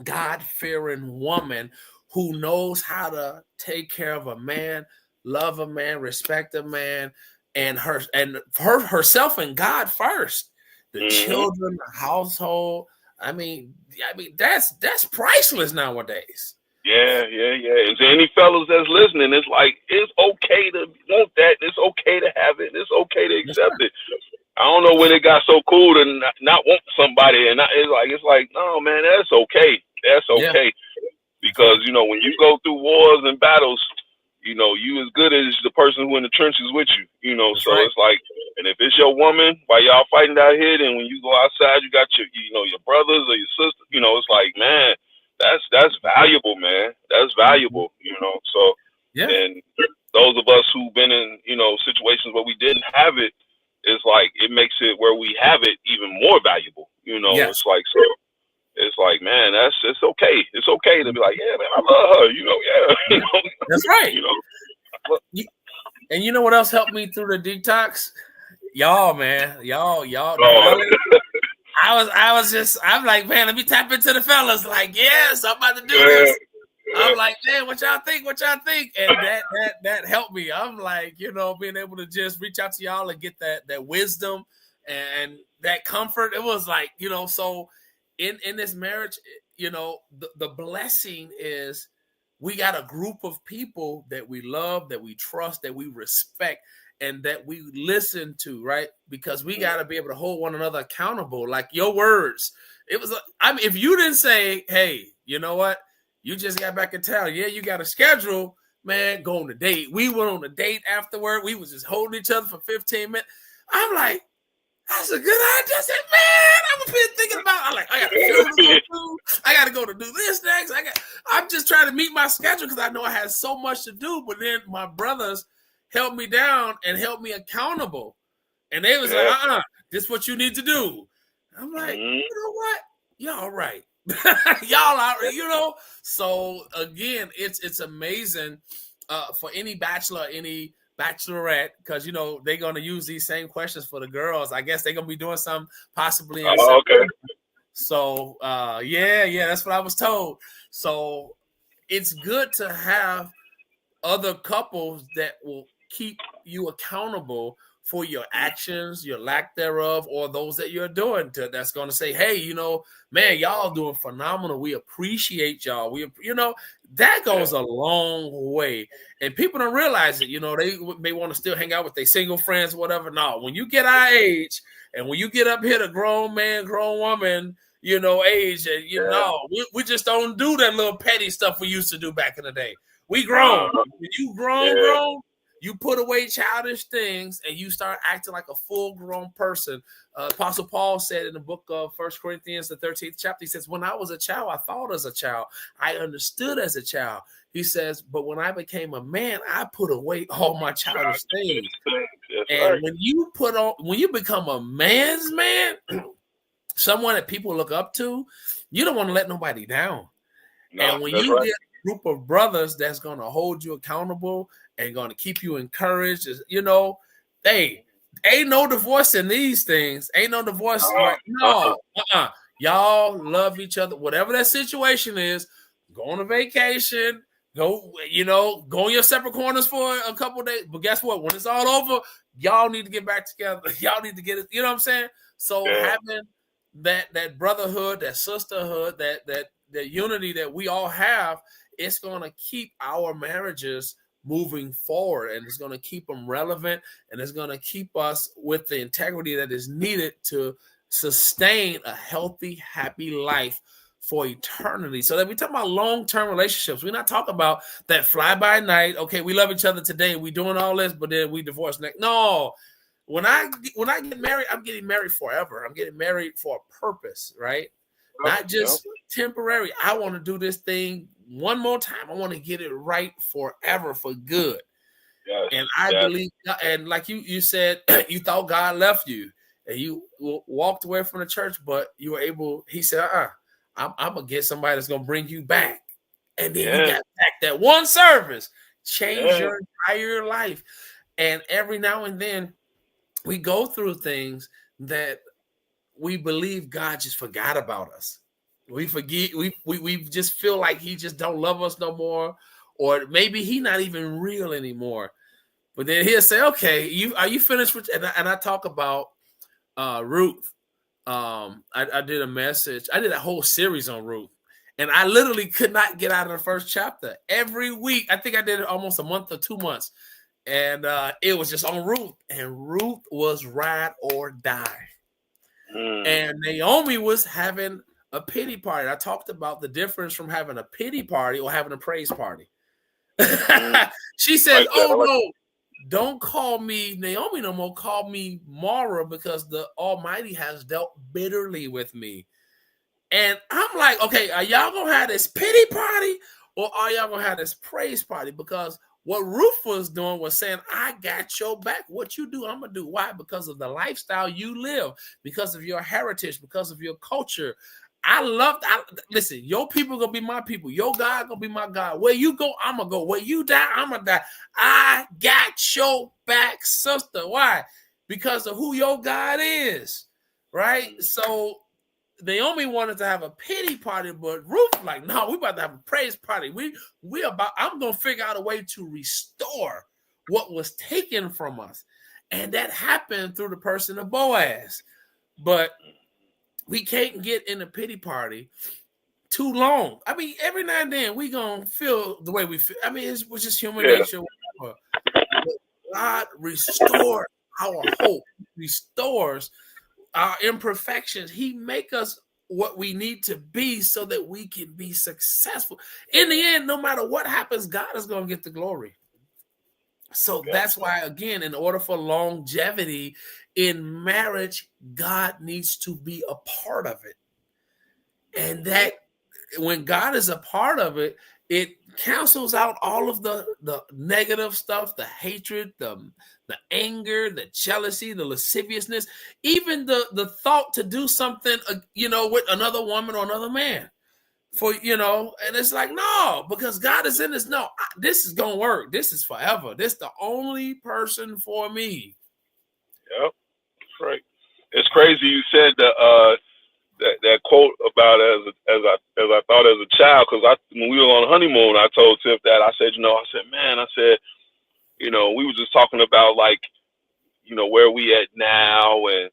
God-fearing woman who knows how to take care of a man, love a man, respect a man, and herself and God first. The children, the household. I mean, that's priceless nowadays. Yeah. Is there any fellas that's listening? It's like it's okay to want that. It's okay to have it. It's okay to accept it. I don't know when it got so cool to not want somebody, and it's like no, man, that's okay. That's Yeah. okay. Because, you know, when you go through wars and battles, you know, you as good as the person who in the trenches with you, you know. That's So right. it's like, and if it's your woman while y'all fighting out here, then when you go outside, you got your, you know, your brothers or your sisters, you know, it's like, man, that's valuable, man. That's valuable, you know. So, Yeah. and those of us who've been in, you know, situations where we didn't have it, it's like, it makes it where we have it even more valuable, you know. Yes. It's like, so. It's like, man, it's okay. It's okay to be like, yeah, man, I love her. You know, yeah. You know, That's right. you know. And you know what else helped me through the detox? Y'all, man. Y'all, the Oh, fellas. I'm like, man, let me tap into the fellas. Like, yes, I'm about to do yeah, this. yeah. I'm like, man, what y'all think? What y'all think? And that helped me. I'm like, you know, being able to just reach out to y'all and get that wisdom and that comfort. It was like, you know, so in this marriage, you know, the blessing is we got a group of people that we love, that we trust, that we respect, and that we listen to, right? Because we got to be able to hold one another accountable. Like your words, it was. I mean, if you didn't say, "Hey, you know what? You just got back in town. Yeah, you got a schedule, man. Go on a date." We went on a date afterward. We was just holding each other for 15 minutes. I'm like, that's a good idea. I said, man, I've been thinking about. I'm like, I got a funeral to go to. I got to go to do this next. I'm just trying to meet my schedule because I know I had so much to do. But then my brothers held me down and held me accountable, and they was like, this is what you need to do. I'm like, you know what? Y'all right. Y'all are, you know. So again, it's amazing for any bachelor, any bachelorette, because you know they're gonna use these same questions for the girls. I guess they're gonna be doing some possibly in September. Okay. So yeah, that's what I was told. So it's good to have other couples that will keep you accountable for your actions, your lack thereof, or those that you're doing. That's going to say, hey, you know, man, y'all doing phenomenal. We appreciate y'all. You know, that goes a long way. And people don't realize it. You know, they may want to still hang out with their single friends or whatever. No, when you get our age and when you get up here to grown man, grown woman, you know, age, and you know, we just don't do that little petty stuff we used to do back in the day. We grown. When you grown, you put away childish things and you start acting like a full-grown person. Apostle Paul said in the book of 1 Corinthians, the 13th chapter, he says, when I was a child, I thought as a child. I understood as a child. He says, but when I became a man, I put away all my childish things. And when you become a man's man, someone that people look up to, you don't want to let nobody down. No, and when you get a group of brothers that's going to hold you accountable and going to keep you encouraged, you know, hey, ain't no divorce in these things. Ain't no divorce, right? No. Y'all love each other. Whatever that situation is, go on a vacation, go, you know, go in your separate corners for a couple of days. But guess what? When it's all over, y'all need to get back together. Y'all need to get it, you know what I'm saying? So having that brotherhood, that sisterhood, that unity that we all have, it's going to keep our marriages moving forward, and it's going to keep them relevant, and it's going to keep us with the integrity that is needed to sustain a healthy, happy life for eternity. So that we talk about long-term relationships. We're not talking about that fly-by-night, okay, we love each other today, we doing all this, but then we divorce next. No. When I get married, I'm getting married forever. I'm getting married for a purpose, right? Not just temporary. I want to do this thing one more time. I want to get it right forever for good. And I believe, and like you said, you thought God left you and you walked away from the church, but you were able, he said, I'm going to get somebody that's going to bring you back. And then you got back that one service, changed your entire life. And every now and then, we go through things that we believe God just forgot about us. We forget, we just feel like he just don't love us no more, or maybe he not even real anymore. But then he'll say, okay, are you finished with, and I talk about Ruth. I did a message, I did a whole series on Ruth, and I literally could not get out of the first chapter. Every week, I think I did it almost a month or 2 months. and it was just on Ruth, and Ruth was ride or die. And Naomi was having a pity party. I talked about the difference from having a pity party or having a praise party. She says, "Oh no, don't call me Naomi no more. Call me Mara, because the Almighty has dealt bitterly with me." And I'm like, okay, are y'all gonna have this pity party or are y'all gonna have this praise party? Because what Ruth was doing was saying, I got your back. What you do, I'm gonna do. Why? Because of the lifestyle you live, because of your heritage, because of your culture. Listen, your people gonna be my people. Your God gonna be my God. Where you go, I'm gonna go. Where you die, I'm gonna die. I got your back, sister. Why? Because of who your God is, right? So Naomi wanted to have a pity party, but Ruth like, no, we about to have a praise party. I'm gonna figure out a way to restore what was taken from us, and that happened through the person of Boaz. But we can't get in a pity party too long. I mean, every now and then we gonna feel the way we feel. I mean, it's just human nature. But God restores our hope, restores our imperfections. He make us what we need to be so that we can be successful. In the end, no matter what happens, God is going to get the glory. So that's why, again, in order for longevity in marriage, God needs to be a part of it. And that when God is a part of it, it cancels out all of the negative stuff, the hatred, the anger, the jealousy, the lasciviousness, even the thought to do something, with another woman or another man. And it's like, no, because God is in this. No, this is gonna work. This is forever. This is the only person for me. Yep, that's right. It's crazy you said that quote about as I thought as a child, because when we were on honeymoon, I told Tiff that I said, we were just talking about like, where we at now, and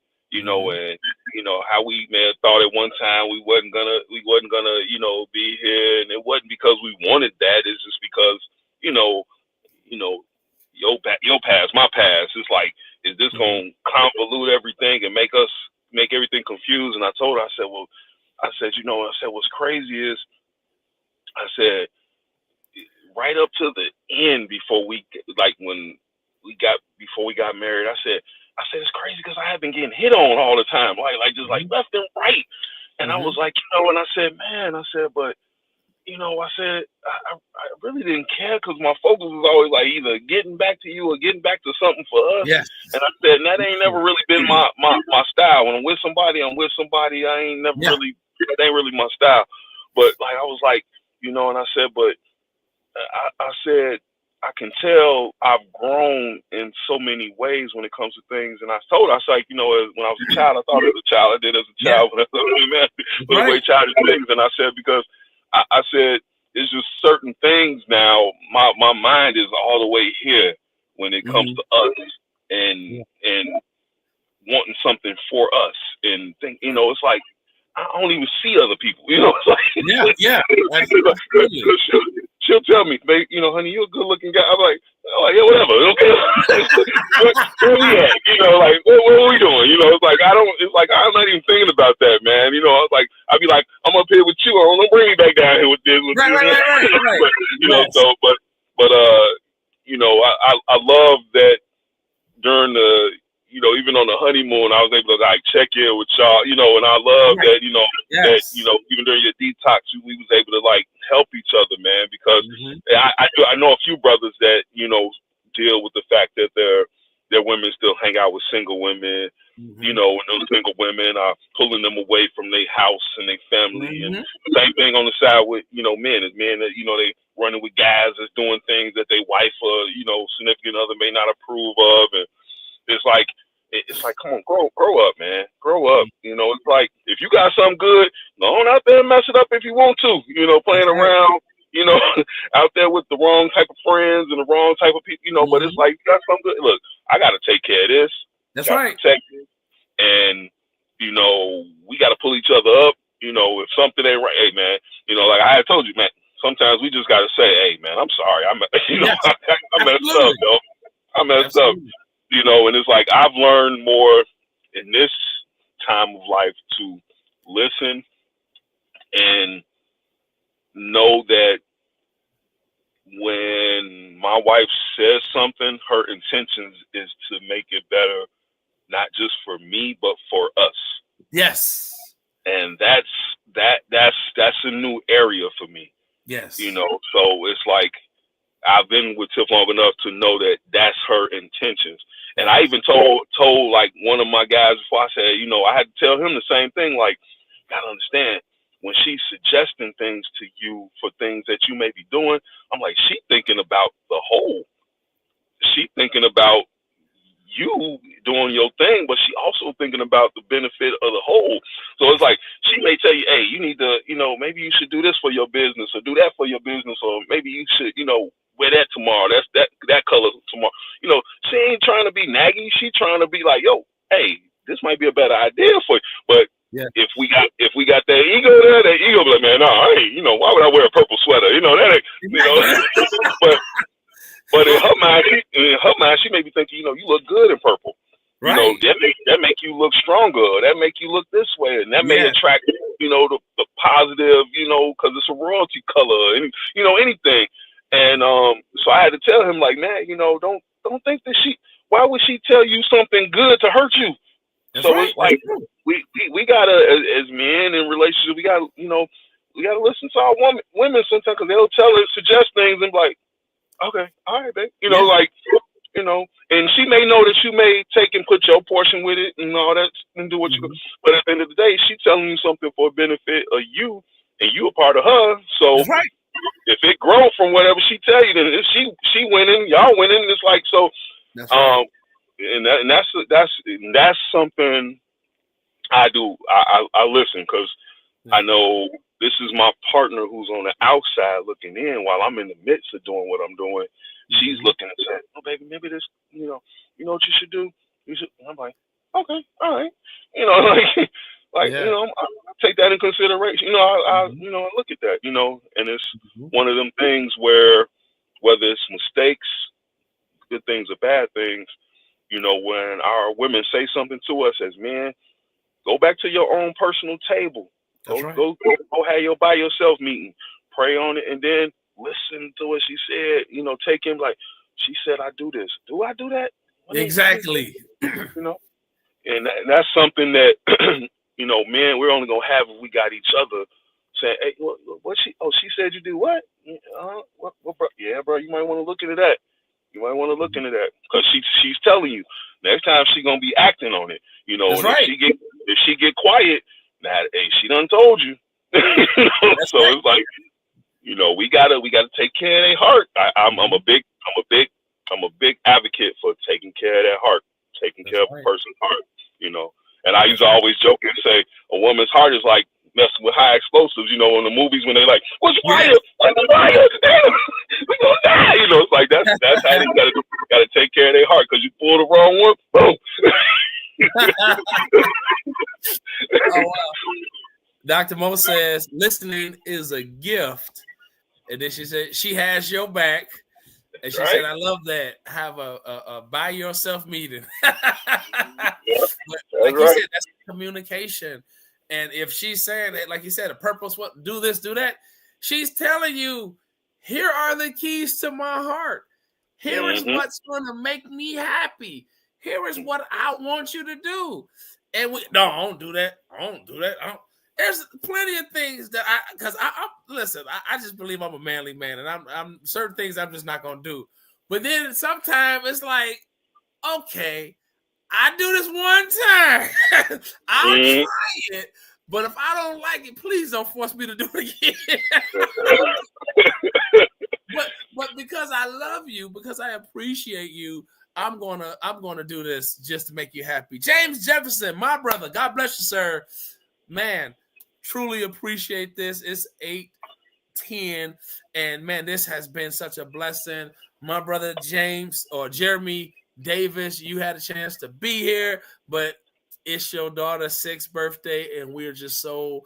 how we may have thought at one time we wasn't gonna be here, and it wasn't because we wanted that. It's just because your past, my past. It's like, is this gonna convolute everything and make everything confused? And I told her, I said, what's crazy is, I said, right up to the end before we got married, I said it's crazy because I have been getting hit on all the time, like just like left and right. And I was like, and I said, man, but I said, I really didn't care, because my focus was always like either getting back to you or getting back to something for us. Yes. And I said, and that ain't never really been my style. When I'm with somebody, I ain't never really, that ain't really my style. But like, I was like, and I said, but I said, I can tell I've grown in so many ways when it comes to things. And I told her, I was like, when I was a child, I thought as a child, I did as a child, when I was man, the way childish things. And I said, because I said, it's just certain things now. My mind is all the way here when it comes to us and wanting something for us, and think, it's like, I don't even see other people. It's like, she'll tell me, babe, honey, you're a good looking guy. I'm like, yeah, whatever. Okay. Where we at? Like, what are we doing? It's like, I'm not even thinking about that, man. Like, I'd be like, I'm up here with you. I don't bring me back down here with this. Right. But, I love that during the, even on the honeymoon, I was able to like check in with y'all, and I love that, that, even during your detox, we was able to like help each other, man, because I know a few brothers that, deal with the fact that their women still hang out with single women, and those single women are pulling them away from their house and their family. And same thing on the side with, men, is men that, they running with guys that's doing things that their wife or, significant other may not approve of. And it's like, come on, grow up, man. Grow up. It's like, if you got something good, go on out there and mess it up if you want to, playing around, out there with the wrong type of friends and the wrong type of people, but it's like, you got something good. Look, I got to take care of this. That's right. Protect it. And, we got to pull each other up. If something ain't right, hey, man, like I had told you, man, sometimes we just got to say, hey, man, I'm sorry. I messed up, though. messed up. You know, and it's like I've learned more in this time of life to listen and know that when my wife says something, her intentions is to make it better, not just for me, but for us. Yes. And that's a new area for me. Yes. You know, so it's like I've been with Tiff long enough to know that that's her intentions. And I even told like one of my guys before, I said, you know, I had to tell him the same thing. Like, gotta understand, when she's suggesting things to you for things that you may be doing, I'm like, she thinking about the whole. She thinking about you doing your thing, but she also thinking about the benefit of the whole. So it's like she may tell you, hey, you need to, you know, maybe you should do this for your business or do that for your business, or maybe you should, you know, wear that tomorrow. That's that color tomorrow. You know, she ain't trying to be naggy. She trying to be like, yo, hey, this might be a better idea for you. But if we got that ego there, that ego be like, man, no, I ain't, you know, why would I wear a purple sweater? You know, that ain't, you know. But in her mind, she may be thinking, you know, you look good in purple. You know, that make you look stronger. That make you look this way, and that may attract, you know, the positive, you know, because it's a royalty color, and you know, anything. And so I had to tell him, like, man, you know, don't think that why would she tell you something good to hurt you? It's like we gotta, as men in relationships, we gotta, you know, we gotta listen to our women sometimes, because they'll suggest things and be like, okay, all right, babe. You know, like, you know, and she may know that you may take and put your portion with it and all that and do what you do. But at the end of the day, she's telling you something for a benefit of you, and you a part of her. So if it grows from whatever she tell you, then if she winning, y'all winning. It's like, so, and that's something I do. I listen, because I know this is my partner who's on the outside looking in while I'm in the midst of doing what I'm doing. She's looking and saying, oh, baby, maybe this, you know what you should do? You should. And I'm like, okay, all right. You know, like, you know, I take that in consideration. You know, I you know, I look at that, you know, and it's one of them things where, whether it's mistakes, good things or bad things, you know, when our women say something to us as men, go back to your own personal table. Go have your by yourself meeting. Pray on it, and then listen to what she said. You know, take him like, she said, I do this. Do I do that? Exactly. You know, and that's something that you know, men, we're only gonna have if we got each other saying, hey, what she? Oh, she said you do what? What, bro? Yeah, bro, you might want to look into that. You might want to look into that, because she's telling you next time she gonna be acting on it. You know, and if she get quiet, now, hey, she done told you. You know? So it's like, you know, we gotta take care of their heart. I'm a big advocate for taking care of that heart, taking care of a person's heart. You know, and I used to always joke and say a woman's heart is like messing with high explosives. You know, in the movies when they like, what's fire? What's the fire? We gonna die. You know, it's like that's how they gotta take care of their heart, because you pull the wrong one, boom. Oh, wow. Dr. Mo says listening is a gift, and then she said she has your back, and she said, I love that. Have a by yourself meeting. But like you said, that's communication. And if she's saying that, like you said, a purpose, what, do this, do that, she's telling you, here are the keys to my heart. Here is what's going to make me happy. Here is what I want you to do. And I don't do that. I don't do that. There's plenty of things that listen, I just believe I'm a manly man, and I'm certain things I'm just not going to do. But then sometimes it's like, okay, I do this one time. I'll try it. But if I don't like it, please don't force me to do it again. but because I love you, because I appreciate you, I'm gonna do this just to make you happy. James Jefferson, my brother, God bless you, sir. Man, truly appreciate this. It's 8:10, and man, this has been such a blessing. My brother James or Jeremy Davis, you had a chance to be here, but it's your daughter's 6th birthday, and we're just so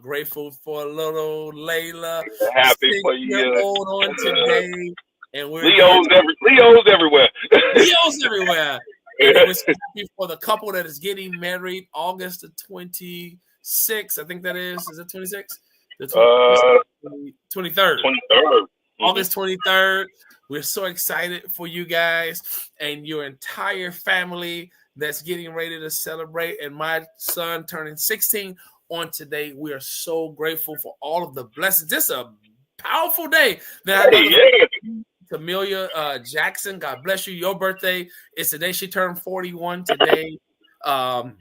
grateful for little Layla. Happy for you. On today. and we're Leo's everywhere. Leo's everywhere. And we're so happy for the couple that is getting married August the 26th. I think that is. Is it 26th? The 23rd. 23rd. August 23rd. We're so excited for you guys and your entire family that's getting ready to celebrate. And my son turning 16 on today. We are so grateful for all of the blessings. This is a powerful day. Camelia Jackson, God bless you. Your birthday is today. She turned 41 today. Oh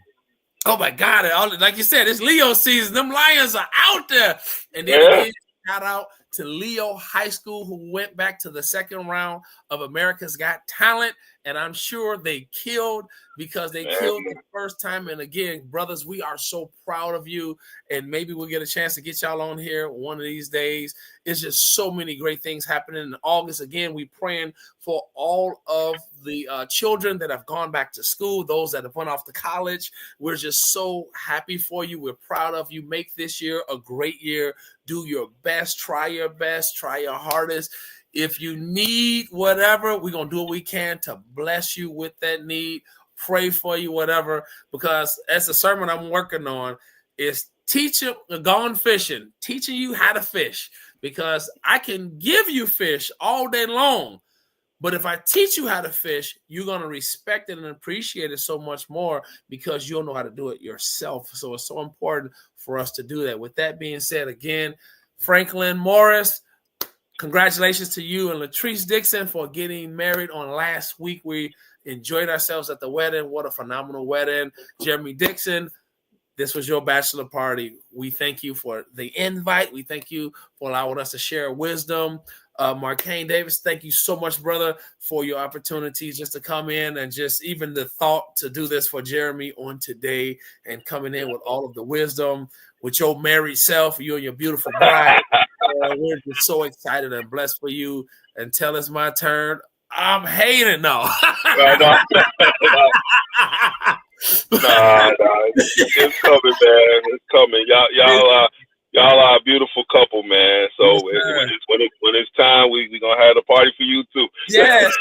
my God. Like you said, it's Leo season. Them Lions are out there. And then again, shout out to Leo High School, who went back to the second round of America's Got Talent. And I'm sure they killed because they killed the first time. And again, brothers, we are so proud of you. And maybe we'll get a chance to get y'all on here one of these days. It's just so many great things happening in August. Again, we praying for all of the children that have gone back to school, those that have went off to college. We're just so happy for you. We're proud of you. Make this year a great year. Do your best. Try your best. Try your hardest. If you need whatever, we're going to do what we can to bless you with that need, pray for you, whatever, because that's a sermon I'm working on is teaching you how to fish, because I can give you fish all day long. But if I teach you how to fish, you're going to respect it and appreciate it so much more because you'll know how to do it yourself. So it's so important for us to do that. With that being said, again, Franklin Morris, congratulations to you and Latrice Dixon for getting married on last week. We enjoyed ourselves at the wedding. What a phenomenal wedding. Jeremy Dixon, this was your bachelor party. We thank you for the invite. We thank you for allowing us to share wisdom. Markane Davis, thank you so much, brother, for your opportunities just to come in and just even the thought to do this for Jeremy on today and coming in with all of the wisdom with your married self, you and your beautiful bride. We're just so excited and blessed for you. Until it's my turn, I'm hating no. Nah, it's coming, man. It's coming. Y'all are a beautiful couple, man. So when it's time, we gonna have a party for you too. Yes.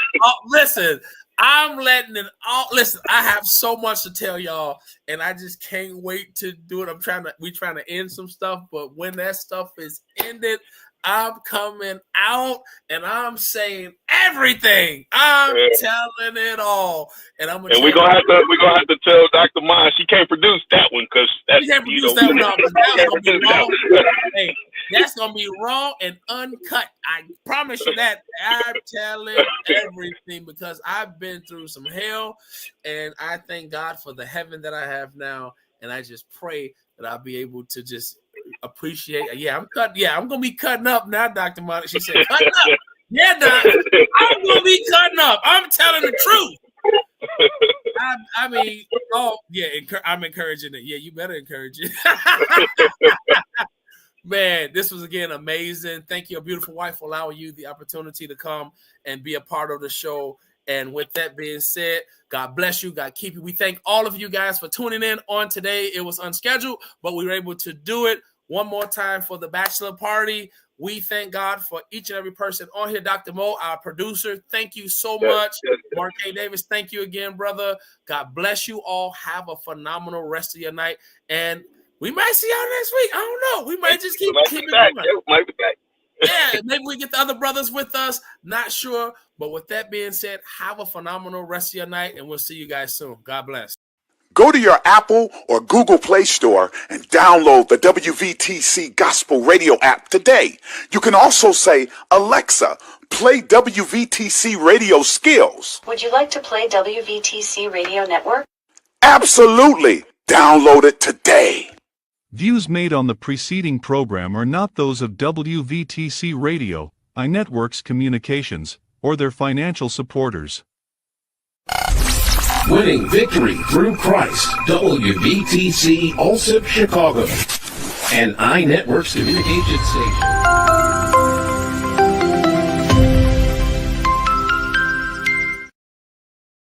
Listen, I'm letting it all. Listen, I have so much to tell y'all, and I just can't wait to do it. We're trying to end some stuff, but when that stuff is ended, I'm coming out and I'm saying everything. I'm telling it all, and we're gonna have to tell Dr. Mine she can't produce that one because she can't produce that one. That's gonna be wrong. Hey, that's gonna be raw and uncut. I promise you that. I'm telling everything because I've been through some hell, and I thank God for the heaven that I have now, and I just pray that I'll be able to just appreciate. I'm gonna be cutting up now, Dr. Monica. She said, cutting up. Yeah, Doc. I'm gonna be cutting up. I'm telling the truth. I'm encouraging it. Yeah, you better encourage it. Man, this was again amazing. Thank you, your beautiful wife, for allowing you the opportunity to come and be a part of the show. And with that being said, God bless you. God keep you. We thank all of you guys for tuning in on today. It was unscheduled, but we were able to do it one more time for the bachelor party. We thank God for each and every person on here. Dr. Mo, our producer, thank you so much. Mark A. Davis, thank you again, brother. God bless you all. Have a phenomenal rest of your night. And we might see y'all next week. I don't know. We might just keep it going. Might be back. Yeah, maybe we get the other brothers with us. Not sure. But with that being said, have a phenomenal rest of your night, and we'll see you guys soon. God bless. Go to your Apple or Google Play Store and download the WVTC Gospel Radio app today. You can also say, Alexa, play WVTC Radio Skills. Would you like to play WVTC Radio Network? Absolutely. Download it today. Views made on the preceding program are not those of WVTC Radio, iNetworks Communications, or their financial supporters. Winning victory through Christ, WVTC Allsip Chicago, and iNetworks Communications Station.